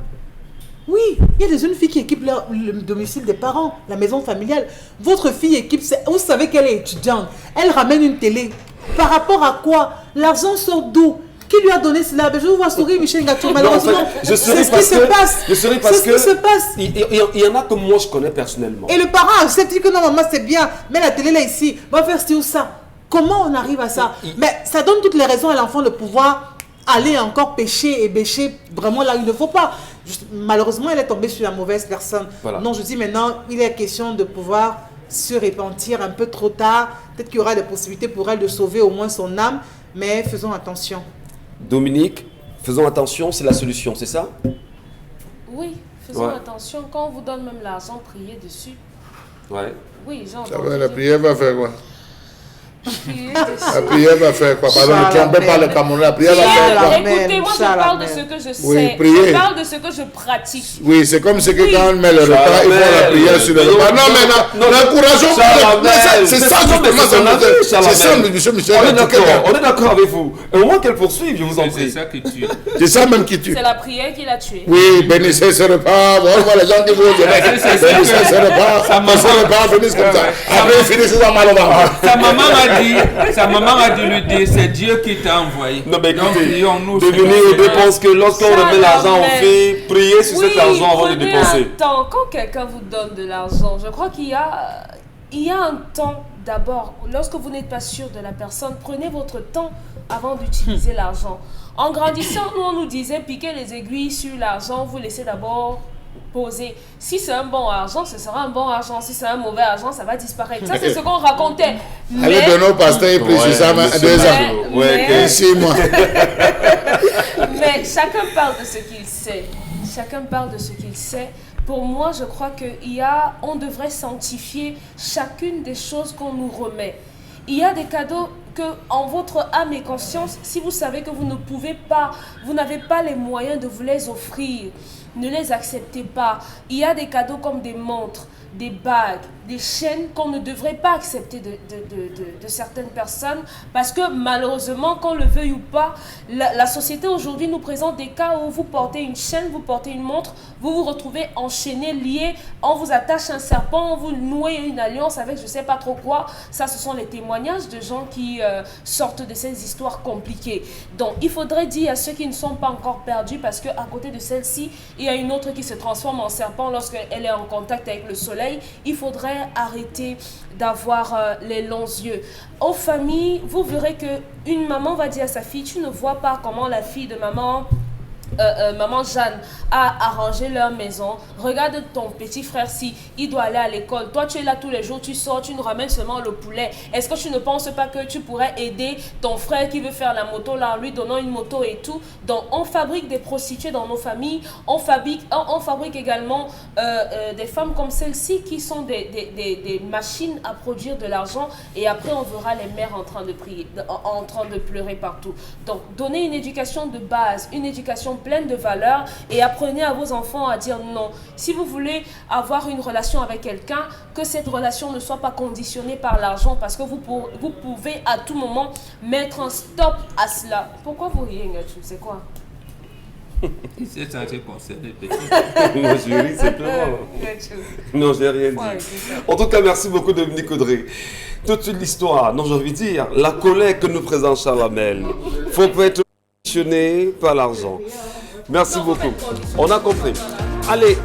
Oui, il y a des jeunes filles qui équipent le domicile des parents, la maison familiale. Votre fille équipe, vous savez qu'elle est étudiante. Elle ramène une télé. Par rapport à quoi? L'argent sort d'où? Qui lui a donné cela? Je vous vois sourire, Michel Ngacho. Malheureusement, je c'est ce qui se passe. Je serais parce C'est ce qui se passe. Il y en a que moi je connais personnellement. Et le parent accepte, dit que non, maman, c'est bien, mais la télé là ici, va faire ci ou ça. Comment on arrive à ça? Mais ça donne toutes les raisons à l'enfant de pouvoir aller encore pécher et bêcher vraiment là où il ne faut pas. Malheureusement, elle est tombée sur la mauvaise personne. Voilà. Non, je dis maintenant, il est question de pouvoir se repentir un peu trop tard. Peut-être qu'il y aura des possibilités pour elle de sauver au moins son âme, mais faisons attention. Dominique, faisons attention, c'est la solution, c'est ça? Oui, faisons Ouais. attention. Quand on vous donne même l'argent, priez dessus. Ouais. Oui, genre. Ça va, la prière va faire quoi? Priez La dessus. prière va faire quoi? Pardon, ne trompez pas le Cameroun. La prière va faire quoi? Écoutez, moi je Charles parle de Amen. ce que je sais. Oui, priez. Je parle de ce que je pratique. Oui, c'est comme ce que Oui. quand on met le repas, ils font la prière sur le repas. Non, mais non, n'encourageons pas. C'est ça, justement, c'est ça, monsieur Michel. On est d'accord avec vous. Au moins qu'elle poursuive, je vous en C'est prie. ça qui tue. C'est ça même qui tue. C'est la prière qui l'a tué. Oui, bénissez ce repas. Bon, voilà, les gens qui vous disent, c'est ça bénissez que- ce repas. Ça m'a- Ce repas, finissent comme ça. Après, ils finissent dans mal au ventre. Sa maman m'a dit lui dire, c'est Dieu qui t'a envoyé. Non mais Donc, écoutez, prions-nous, devenez Seigneur. je pense que lorsqu'on Ça, remet l'argent, on mais- fait prier sur cet argent avant de prenez dépenser. un temps. Quand quelqu'un vous donne de l'argent, je crois qu'il y a un temps d'abord. Lorsque vous n'êtes pas sûr de la personne, prenez votre temps avant d'utiliser l'argent. En grandissant, nous, on nous disait piquer les aiguilles sur l'argent, vous laissez d'abord poser. Si c'est un bon argent, ce sera un bon argent. Si c'est un mauvais argent, ça va disparaître. Ça, c'est ce qu'on racontait. Allez, Mais, de nos pasteurs, ils prient sur ça, mais monsieur 2 ans. Mario. Ouais, mais- Et 6 mois. mais chacun parle de ce qu'il sait. Chacun parle de ce qu'il sait. Pour moi, je crois on devrait sanctifier chacune des choses qu'on nous remet. Il y a des cadeaux que, en votre âme et conscience, si vous savez que vous ne pouvez pas, vous n'avez pas les moyens de vous les offrir, ne les acceptez pas. Il y a des cadeaux comme des montres, des bagues, des chaînes qu'on ne devrait pas accepter de certaines personnes parce que malheureusement, qu'on le veuille ou pas, la société aujourd'hui nous présente des cas où vous portez une chaîne, vous portez une montre, vous vous retrouvez enchaîné, lié, on vous attache un serpent, on vous nouez une alliance avec je sais pas trop quoi. Ça, ce sont les témoignages de gens qui sortent de ces histoires compliquées. Donc, il faudrait dire à ceux qui ne sont pas encore perdus parce qu'à côté de celle-ci, il y a une autre qui se transforme en serpent lorsqu'elle est en contact avec le soleil. Il faudrait arrêter d'avoir les longs yeux. Aux familles, vous verrez qu'une maman va dire à sa fille, tu ne vois pas comment la fille de maman Jeanne a arrangé leur maison. Regarde ton petit frère si il doit aller à l'école. Toi, tu es là tous les jours, tu sors, tu nous ramènes seulement le poulet. Est-ce que tu ne penses pas que tu pourrais aider ton frère qui veut faire la moto là, en lui donnant une moto et tout? Donc, on fabrique des prostituées dans nos familles. On fabrique également des femmes comme celle-ci qui sont des machines à produire de l'argent. Et après, on verra les mères en train de prier, en train de pleurer partout. Donc, donnez une éducation de base, une éducation pleine de valeurs et apprenez à vos enfants à dire non. Si vous voulez avoir une relation avec quelqu'un, que cette relation ne soit pas conditionnée par l'argent parce que vous pouvez à tout moment mettre un stop à cela. Pourquoi vous riez, Ngatou? C'est quoi? Il s'est senti concerné, peut-être. Moi, je ris simplement. Ngatou. Non, j'ai rien dit. Ouais, c'est ça. En tout cas, merci beaucoup Dominique Audrey. Toute l'histoire, non, j'ai envie de dire, la colère que nous présente Charles Amel. Faut pas être conditionné par l'argent. Merci beaucoup. On a compris. Allez.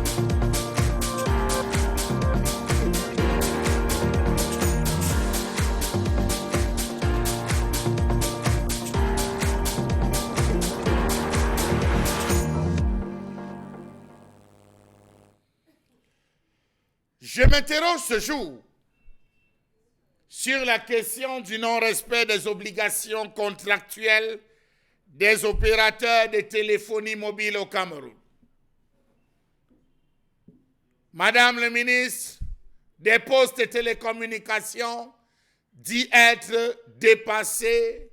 Je m'interroge ce jour sur la question du non-respect des obligations contractuelles des opérateurs de téléphonie mobile au Cameroun. Madame le ministre des Postes et Télécommunications dit être dépassée,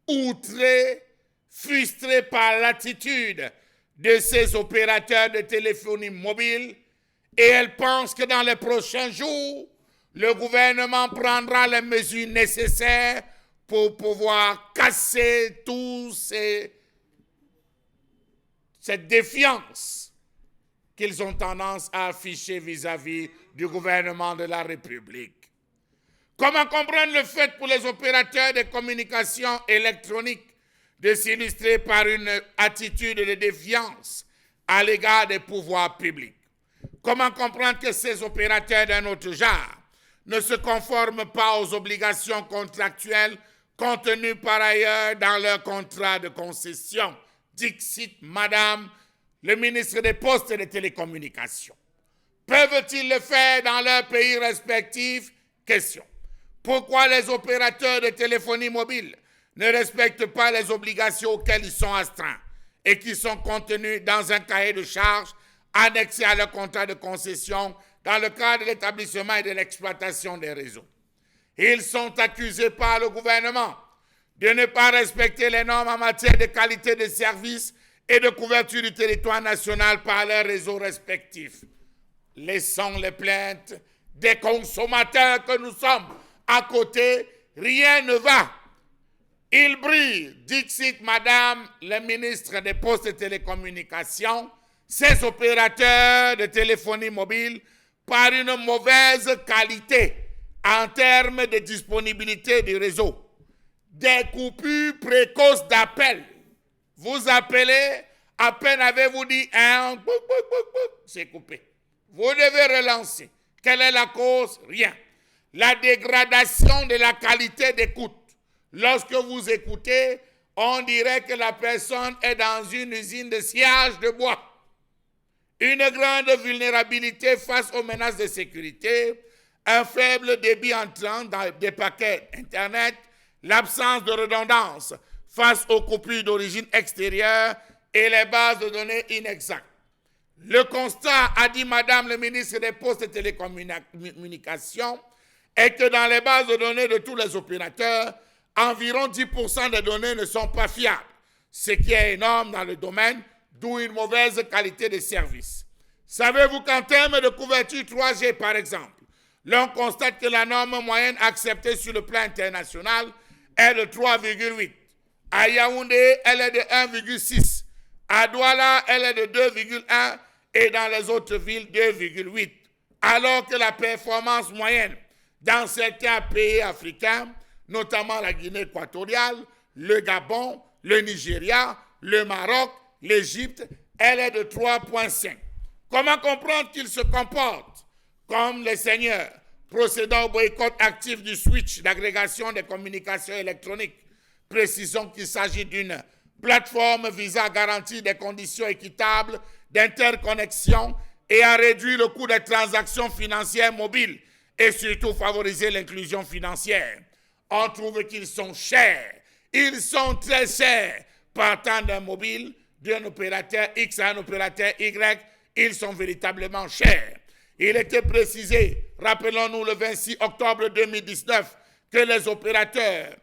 outrée, frustrée par l'attitude de ces opérateurs de téléphonie mobile et elle pense que dans les prochains jours, le gouvernement prendra les mesures nécessaires pour pouvoir casser cette défiance qu'ils ont tendance à afficher vis-à-vis du gouvernement de la République. Comment comprendre le fait pour les opérateurs de communications électroniques de s'illustrer par une attitude de défiance à l'égard des pouvoirs publics. Comment comprendre que ces opérateurs d'un autre genre ne se conforment pas aux obligations contractuelles contenues par ailleurs dans leur contrat de concession? Dixit Madame le ministre des Postes et des Télécommunications. Peuvent-ils le faire dans leurs pays respectifs? Question. Pourquoi les opérateurs de téléphonie mobile ne respectent pas les obligations auxquelles ils sont astreints et qui sont contenues dans un cahier de charges annexé à leur contrat de concession dans le cadre de l'établissement et de l'exploitation des réseaux? Ils sont accusés par le gouvernement de ne pas respecter les normes en matière de qualité de service et de couverture du territoire national par leurs réseaux respectifs. Laissons les plaintes des consommateurs que nous sommes. À côté, rien ne va. Il brille, dixit Madame le ministre des Postes et Télécommunications, ces opérateurs de téléphonie mobile par une mauvaise qualité en termes de disponibilité du réseau. Des coupures précoces d'appel. Vous appelez, à peine avez-vous dit un, c'est coupé. Vous devez relancer. Quelle est la cause? Rien. La dégradation de la qualité d'écoute. Lorsque vous écoutez, on dirait que la personne est dans une usine de sciage de bois. Une grande vulnérabilité face aux menaces de sécurité, un faible débit entrant dans des paquets Internet, l'absence de redondance face aux coupures d'origine extérieure et les bases de données inexactes. Le constat, a dit Madame le ministre des Postes et Télécommunications, est que dans les bases de données de tous les opérateurs, environ 10% des données ne sont pas fiables, ce qui est énorme dans le domaine, d'où une mauvaise qualité de service. Savez-vous qu'en termes de couverture 3G, par exemple, l'on constate que la norme moyenne acceptée sur le plan international est de 3,8. À Yaoundé, elle est de 1,6. À Douala, elle est de 2,1 et dans les autres villes, 2,8. Alors que la performance moyenne dans certains pays africains, notamment la Guinée équatoriale, le Gabon, le Nigeria, le Maroc, l'Égypte, elle est de 3,5. Comment comprendre qu'ils se comportent comme les seigneurs, procédant au boycott actif du switch d'agrégation des communications électroniques? Précisons qu'il s'agit d'une plateforme visant à garantir des conditions équitables d'interconnexion et à réduire le coût des transactions financières mobiles et surtout favoriser l'inclusion financière. On trouve qu'ils sont chers. Ils sont très chers. Partant d'un mobile, d'un opérateur X à un opérateur Y, ils sont véritablement chers. Il était précisé, rappelons-nous le 26 octobre 2019, que les opérateurs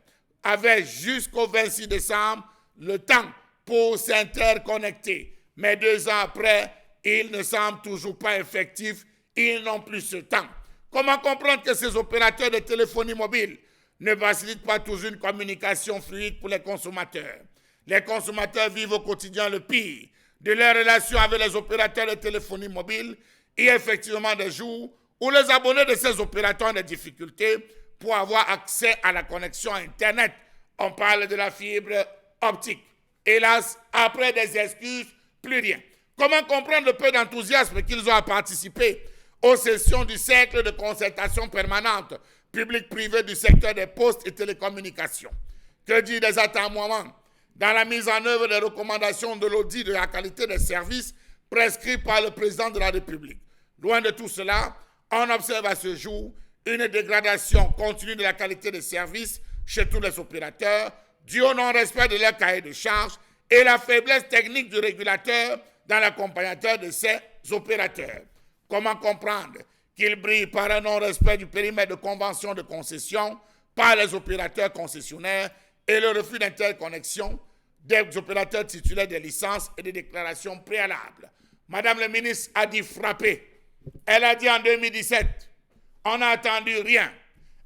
avaient jusqu'au 26 décembre le temps pour s'interconnecter. Mais 2 ans après, ils ne semblent toujours pas effectifs, ils n'ont plus ce temps. Comment comprendre que ces opérateurs de téléphonie mobile ne facilitent pas toujours une communication fluide pour les consommateurs? Les consommateurs vivent au quotidien le pire de leurs relations avec les opérateurs de téléphonie mobile et effectivement des jours où les abonnés de ces opérateurs ont des difficultés pour avoir accès à la connexion Internet. On parle de la fibre optique. Hélas, après des excuses, plus rien. Comment comprendre le peu d'enthousiasme qu'ils ont à participer aux sessions du cercle de concertation permanente public-privé du secteur des postes et télécommunications? Que dire des atermoiements dans la mise en œuvre des recommandations de l'audit de la qualité des services prescrits par le président de la République? Loin de tout cela, on observe à ce jour une dégradation continue de la qualité des services chez tous les opérateurs, dû au non-respect de leur cahier de charges et la faiblesse technique du régulateur dans l'accompagnateur de ces opérateurs. Comment comprendre qu'ils brillent par un non-respect du périmètre de convention de concession par les opérateurs concessionnaires et le refus d'interconnexion des opérateurs titulaires des licences et des déclarations préalables? Madame le ministre a dit frapper. Elle a dit en 2017, on n'a attendu rien.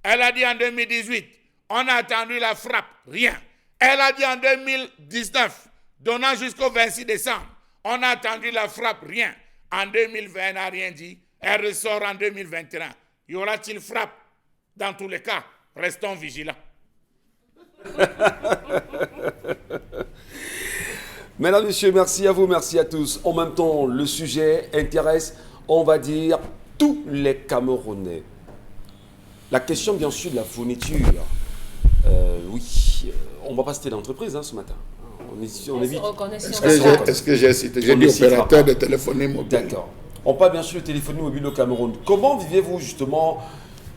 Elle a dit en 2018, on a attendu la frappe, rien. Elle a dit en 2019, donnant jusqu'au 26 décembre, on a attendu la frappe, rien. En 2020, elle n'a rien dit. Elle ressort en 2021. Y aura-t-il frappe? Dans tous les cas, restons vigilants. Mesdames, Messieurs, merci à vous, merci à tous. En même temps, le sujet intéresse, on va dire, tous les Camerounais. La question, bien sûr, de la fourniture. On ne va pas citer l'entreprise ce matin. On évite. Est-ce que j'ai cité? J'ai dit opérateur de téléphonie mobile. D'accord. On parle bien sûr de téléphonie mobile au Cameroun. Comment vivez-vous justement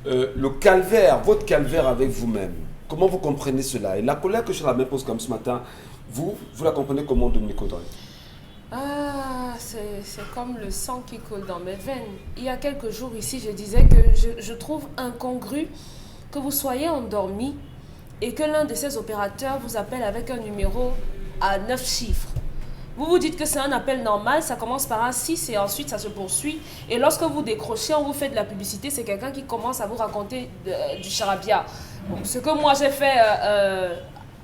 le calvaire, votre calvaire avec vous-même? Comment vous comprenez cela? Et la colère que je la même pose comme ce matin, vous la comprenez comment, Dominique Audrey? C'est comme le sang qui coule dans mes veines. Il y a quelques jours ici, je disais que je trouve incongru que vous soyez endormi et que l'un de ces opérateurs vous appelle avec un numéro à 9 chiffres. Vous vous dites que c'est un appel normal, ça commence par un 6 et ensuite ça se poursuit. Et lorsque vous décrochez, on vous fait de la publicité, c'est quelqu'un qui commence à vous raconter du charabia. Bon, ce que moi j'ai fait,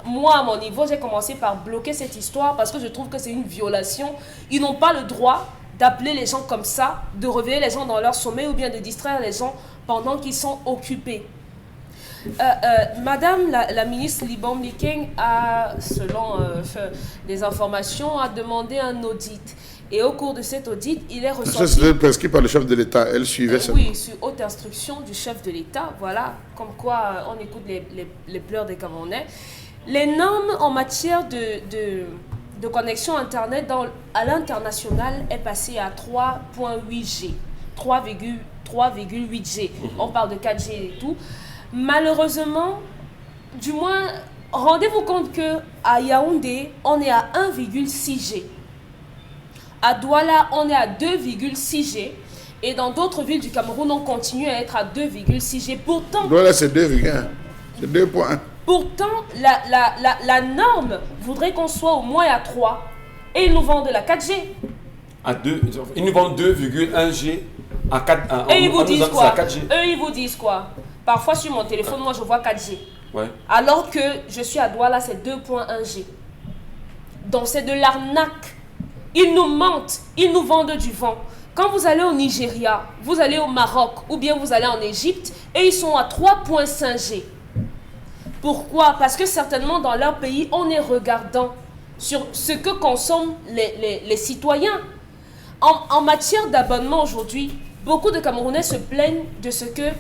moi à mon niveau, j'ai commencé par bloquer cette histoire parce que je trouve que c'est une violation. Ils n'ont pas le droit d'appeler les gens comme ça, de réveiller les gens dans leur sommeil ou bien de distraire les gens pendant qu'ils sont occupés. Madame la ministre Libom Likeng a, selon des informations, a demandé un audit. Et au cours de cet audit, il est ressorti... Ça, c'était prescrit par le chef de l'État, elle suivait ça. Oui, sur haute instruction du chef de l'État, voilà, comme quoi on écoute les pleurs des Camerounais. Les normes en matière de connexion Internet à l'international est passée à 3.8G, 3,8G. On parle de 4G et tout. Malheureusement, du moins, rendez-vous compte qu'à Yaoundé, on est à 1,6G. À Douala, on est à 2,6G. Et dans d'autres villes du Cameroun, on continue à être à 2,6G. Pourtant, Douala, c'est 2,1. C'est 2,1. Pourtant, la norme voudrait qu'on soit au moins à 3. Et ils nous vendent de la 4G. Ils nous vendent 2,1G à 4. Et ils vous disent quoi? Eux, ils vous disent quoi? Parfois sur mon téléphone, moi je vois 4G. Ouais. Alors que je suis à Douala, c'est 2.1G. Donc c'est de l'arnaque. Ils nous mentent, ils nous vendent du vent. Quand vous allez au Nigeria, vous allez au Maroc ou bien vous allez en Égypte et ils sont à 3.5G. Pourquoi? Parce que certainement dans leur pays, on est regardant sur ce que consomment les citoyens. En matière d'abonnement aujourd'hui, beaucoup de Camerounais se plaignent de ce que,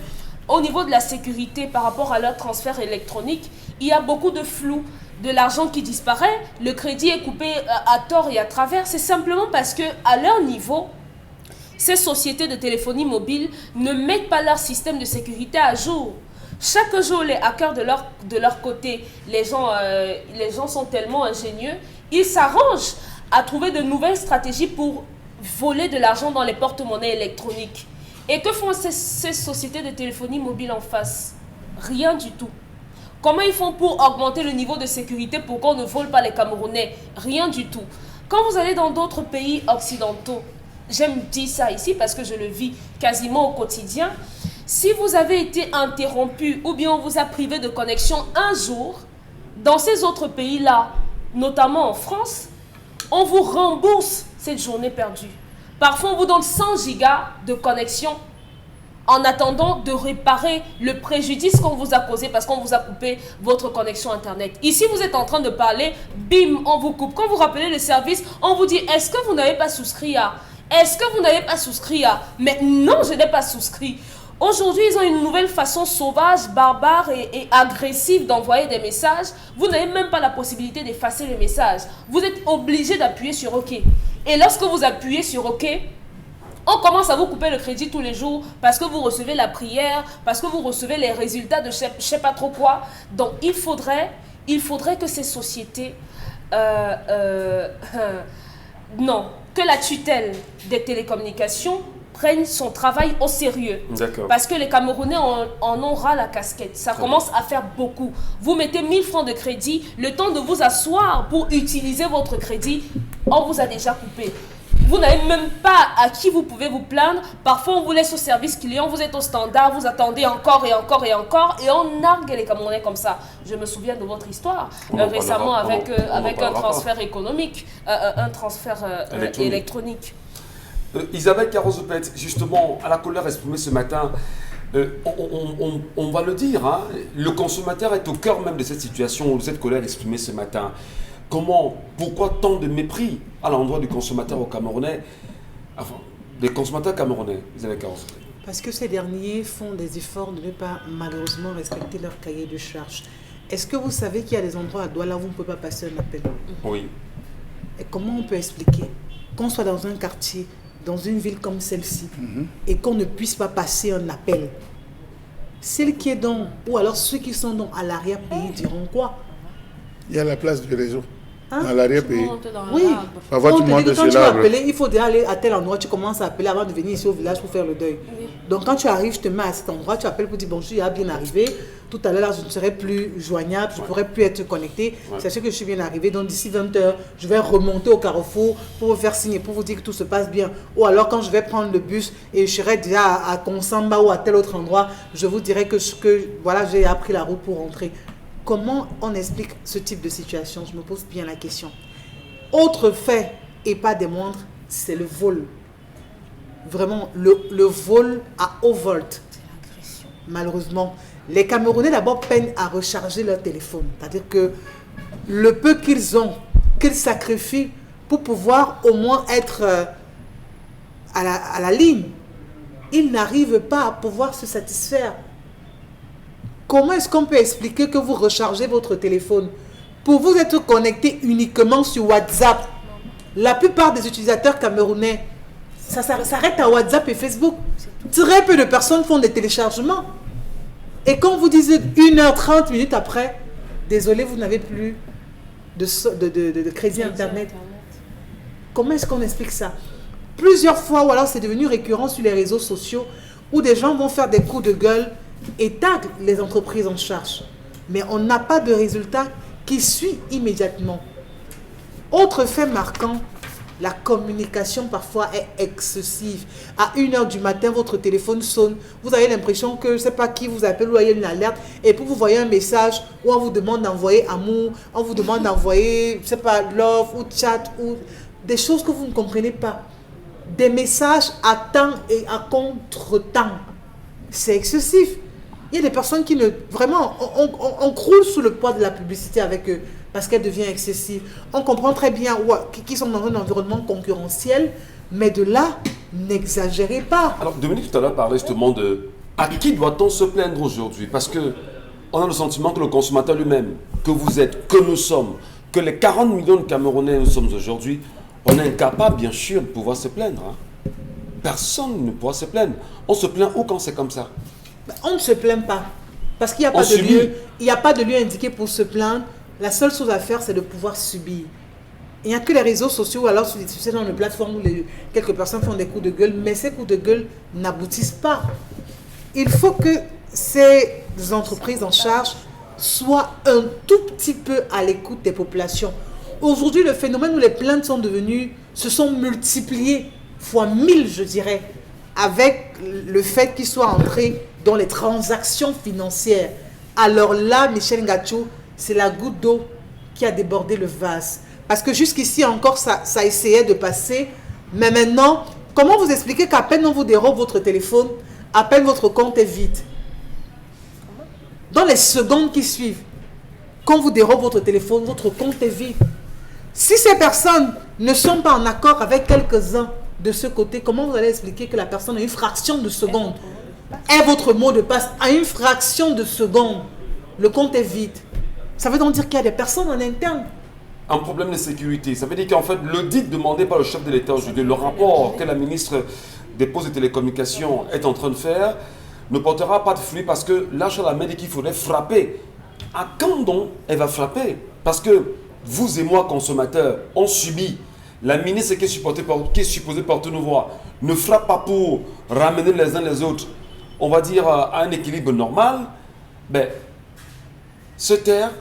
au niveau de la sécurité par rapport à leur transfert électronique, il y a beaucoup de flou, de l'argent qui disparaît, le crédit est coupé à tort et à travers. C'est simplement parce que à leur niveau, ces sociétés de téléphonie mobile ne mettent pas leur système de sécurité à jour. Chaque jour, les hackers de leur côté, les gens sont tellement ingénieux, ils s'arrangent à trouver de nouvelles stratégies pour voler de l'argent dans les porte-monnaies électroniques. Et que font ces sociétés de téléphonie mobile en face? Rien du tout. Comment ils font pour augmenter le niveau de sécurité pour qu'on ne vole pas les Camerounais? Rien du tout. Quand vous allez dans d'autres pays occidentaux, j'aime dire ça ici parce que je le vis quasiment au quotidien, si vous avez été interrompu ou bien on vous a privé de connexion un jour, dans ces autres pays-là, notamment en France, on vous rembourse cette journée perdue. Parfois, on vous donne 100 gigas de connexion en attendant de réparer le préjudice qu'on vous a causé parce qu'on vous a coupé votre connexion Internet. Ici, vous êtes en train de parler, bim, on vous coupe. Quand vous rappelez le service, on vous dit, est-ce que vous n'avez pas souscrit à... Est-ce que vous n'avez pas souscrit à... Mais non, je n'ai pas souscrit. Aujourd'hui, ils ont une nouvelle façon sauvage, barbare et agressive d'envoyer des messages. Vous n'avez même pas la possibilité d'effacer le message. Vous êtes obligé d'appuyer sur OK. Et lorsque vous appuyez sur OK, on commence à vous couper le crédit tous les jours parce que vous recevez la prière, parce que vous recevez les résultats de je ne sais pas trop quoi. Donc, il faudrait que ces sociétés... non, que la tutelle des télécommunications prenne son travail au sérieux. Parce que les Camerounais en ont ras la casquette. Ça commence à faire beaucoup. Vous mettez 1000 francs de crédit, le temps de vous asseoir pour utiliser votre crédit, on vous a déjà coupé. Vous n'avez même pas à qui vous pouvez vous plaindre. Parfois, on vous laisse au service client, vous êtes au standard, vous attendez encore et encore et encore, et on nargue les Camerounais comme ça. Je me souviens de votre histoire récemment avec un transfert économique, un transfert électronique. Isabelle Carozopet, justement, à la colère exprimée ce matin, on va le dire, hein, le consommateur est au cœur même de cette situation, de cette colère exprimée ce matin. pourquoi tant de mépris à l'endroit du consommateur au Camerounais, enfin, des consommateurs camerounais, vous avez Carlos? Parce que ces derniers font des efforts de ne pas malheureusement respecter leur cahier de charges. Est-ce que vous savez qu'il y a des endroits à Douala où vous ne pouvez pas passer un appel? Oui. Et comment on peut expliquer qu'on soit dans un quartier, dans une ville comme celle-ci, et qu'on ne puisse pas passer un appel? Celle qui est dans, ou alors ceux qui sont dans à l'arrière-pays diront quoi? Il y a la place du réseau. Hein? Dans l'arrière-pays. Oui. Parfois, tu On te montes dit que sur quand tu vas l'arbre. appeler, il faut déjà aller à tel endroit, tu commences à appeler avant de venir ici au village pour faire le deuil. Oui. Donc quand tu arrives, je te mets à cet endroit, tu appelles pour dire bonjour, il a bien arrivé. Tout à l'heure, je ne serai plus joignable, je ne pourrai plus être connecté. Sachez que je suis bien arrivé, donc d'ici 20h, je vais remonter au carrefour pour vous faire signer, pour vous dire que tout se passe bien. Ou alors quand je vais prendre le bus et je serai déjà à Konsamba ou à tel autre endroit, je vous dirai que voilà, j'ai appris la route pour rentrer. Comment on explique ce type de situation? Je me pose bien la question. Autre fait, et pas des moindres, c'est le vol. Vraiment, le vol à haut volt. Malheureusement, les Camerounais d'abord peinent à recharger leur téléphone. C'est-à-dire que le peu qu'ils ont, qu'ils sacrifient pour pouvoir au moins être à la ligne, ils n'arrivent pas à pouvoir se satisfaire. Comment est-ce qu'on peut expliquer que vous rechargez votre téléphone pour vous être connecté uniquement sur WhatsApp? La plupart des utilisateurs camerounais, ça s'arrête à WhatsApp et Facebook. Très peu de personnes font des téléchargements. Et quand vous dites 1h30 minutes après, désolé, vous n'avez plus de crédit Internet. Comment est-ce qu'on explique ça? Plusieurs fois, ou alors c'est devenu récurrent sur les réseaux sociaux, où des gens vont faire des coups de gueule et taguent les entreprises en charge. Mais on n'a pas de résultat qui suit immédiatement. Autre fait marquant, la communication parfois est excessive. À 1h du matin, votre téléphone sonne. Vous avez l'impression que je ne sais pas qui vous appelle ou il y a une alerte. Et puis vous voyez un message où on vous demande d'envoyer amour, on vous demande d'envoyer, je ne sais pas, love ou chat ou des choses que vous ne comprenez pas. Des messages à temps et à contre-temps. C'est excessif. Il y a des personnes qui ne... Vraiment, on croule sous le poids de la publicité avec eux parce qu'elle devient excessive. On comprend très bien qu'ils sont dans un environnement concurrentiel, mais de là, n'exagérez pas. Alors, Dominique, tout à l'heure, parlait justement de à qui doit-on se plaindre aujourd'hui? Parce que on a le sentiment que le consommateur lui-même, que vous êtes, que nous sommes, que les 40 millions de Camerounais nous sommes aujourd'hui, on est incapable, bien sûr, de pouvoir se plaindre. Hein. Personne ne pourra se plaindre. On se plaint où quand c'est comme ça? On ne se plaint pas. Parce qu'il n'y a pas de lieu. Il n'y a pas de lieu indiqué pour se plaindre. La seule chose à faire, c'est de pouvoir subir. Il n'y a que les réseaux sociaux, alors sur ces genre de plateformes où quelques personnes font des coups de gueule, mais ces coups de gueule n'aboutissent pas. Il faut que ces entreprises en charge soient un tout petit peu à l'écoute des populations. Aujourd'hui, le phénomène où les plaintes se sont multipliées fois 1000, je dirais, avec le fait qu'ils soient entrés dans les transactions financières. Alors là, Michel Ngacho, c'est la goutte d'eau qui a débordé le vase. Parce que jusqu'ici encore, ça essayait de passer. Mais maintenant, comment vous expliquez qu'à peine on vous dérobe votre téléphone, à peine votre compte est vide? Dans les secondes qui suivent, quand vous dérobe votre téléphone, votre compte est vide. Si ces personnes ne sont pas en accord avec quelques-uns de ce côté, comment vous allez expliquer que la personne a une fraction de seconde est votre mot de passe? À une fraction de seconde, le compte est vide. Ça veut donc dire qu'il y a des personnes en interne. Un problème de sécurité. Ça veut dire qu'en fait, l'audit demandé par le chef de l'État aujourd'hui, le rapport que la ministre des Postes et Télécommunications est en train de faire, ne portera pas de fruits parce que là, Chalamé dit qu'il faudrait frapper. À quand donc elle va frapper? Parce que vous et moi, consommateurs, on subit. La ministre qui est supposée porter nos voix ne frappe pas pour ramener les uns les autres, on va dire, à un équilibre normal. Ben, se taire,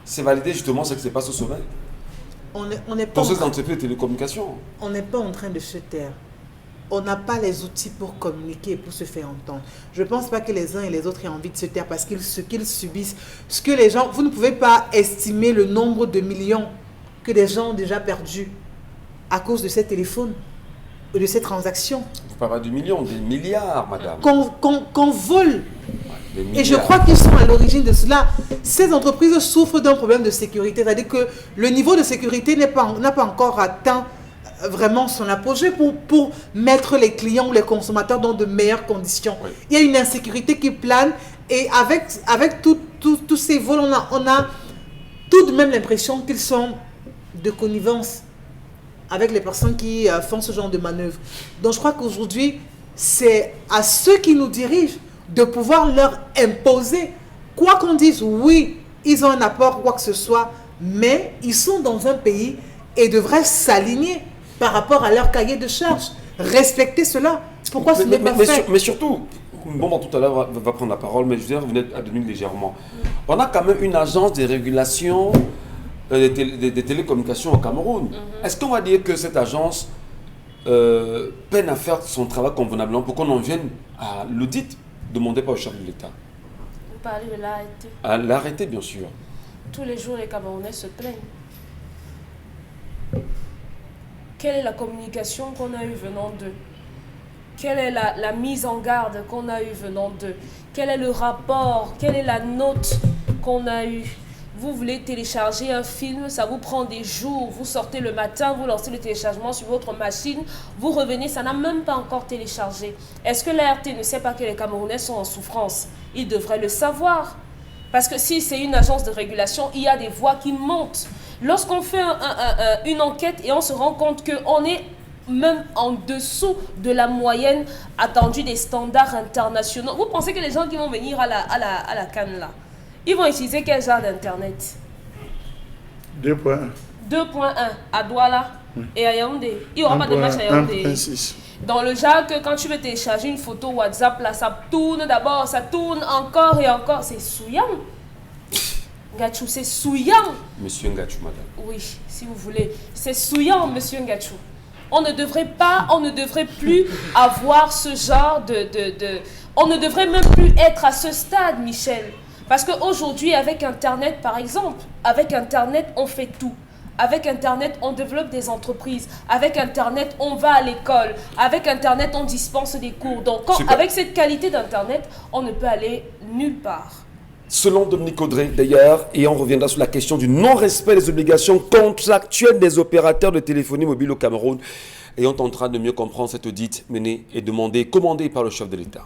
c'est valider justement ce qui se passe au sommet. On n'est pas Pour ces entreprises de télécommunications. On n'est pas en train de se taire. On n'a pas les outils pour communiquer et pour se faire entendre. Je ne pense pas que les uns et les autres aient envie de se taire parce que ce qu'ils subissent, ce que les gens... Vous ne pouvez pas estimer le nombre de millions que les gens ont déjà perdus à cause de ces téléphones et de ces transactions. Vous parlez du million, des milliards, madame. Qu'on vole Et je crois qu'ils sont à l'origine de cela. Ces entreprises souffrent d'un problème de sécurité. C'est-à-dire que le niveau de sécurité n'a pas encore atteint vraiment son apogée pour mettre les clients ou les consommateurs dans de meilleures conditions. Oui. Il y a une insécurité qui plane et avec tous ces vols, on a tout de même l'impression qu'ils sont de connivence avec les personnes qui font ce genre de manœuvres. Donc je crois qu'aujourd'hui, c'est à ceux qui nous dirigent de pouvoir leur imposer, quoi qu'on dise, oui, ils ont un apport, quoi que ce soit, mais ils sont dans un pays et devraient s'aligner par rapport à leur cahier de charges. Respecter cela. Pourquoi ce n'est pas fait? Mais surtout, bon, tout à l'heure va prendre la parole, mais je veux dire, vous êtes advenu légèrement. On a quand même une agence de régulation des télécommunications au Cameroun. Est-ce qu'on va dire que cette agence peine à faire son travail convenablement pour qu'on en vienne à l'audit demandé par le chef de l'État? Vous parlez de l'arrêté. À l'arrêté, bien sûr. Tous les jours, les Camerounais se plaignent. Quelle est la communication qu'on a eue venant d'eux? Quelle est la mise en garde qu'on a eue venant d'eux? Quel est le rapport? Quelle est la note qu'on a eue? Vous voulez télécharger un film, ça vous prend des jours. Vous sortez le matin, vous lancez le téléchargement sur votre machine, vous revenez, ça n'a même pas encore téléchargé. Est-ce que l'ART ne sait pas que les Camerounais sont en souffrance? Il devrait le savoir. Parce que si c'est une agence de régulation, il y a des voix qui montent. Lorsqu'on fait une enquête et on se rend compte qu'on est même en dessous de la moyenne attendue des standards internationaux, vous pensez que les gens qui vont venir à la CAN là, ils vont utiliser quel genre d'internet? 2.1. 2.1 à Douala et à Yaoundé. Il n'y aura pas de match à Yaoundé. 1.6. Dans le genre que quand tu veux télécharger une photo WhatsApp, là, ça tourne d'abord, ça tourne encore et encore. C'est souillant. Ngachou, c'est souillant. Monsieur Ngachou, madame. Oui, si vous voulez. C'est souillant, monsieur Ngachou. On ne devrait plus avoir ce genre on ne devrait même plus être à ce stade, Michel. Parce qu'aujourd'hui, avec Internet, par exemple, avec Internet, on fait tout. Avec Internet, on développe des entreprises. Avec Internet, on va à l'école. Avec Internet, on dispense des cours. Donc, avec cette qualité d'Internet, on ne peut aller nulle part. Selon Dominique Audrey, d'ailleurs, et on reviendra sur la question du non-respect des obligations contractuelles des opérateurs de téléphonie mobile au Cameroun, et on tentera de mieux comprendre cet audit mené et commandé par le chef de l'État.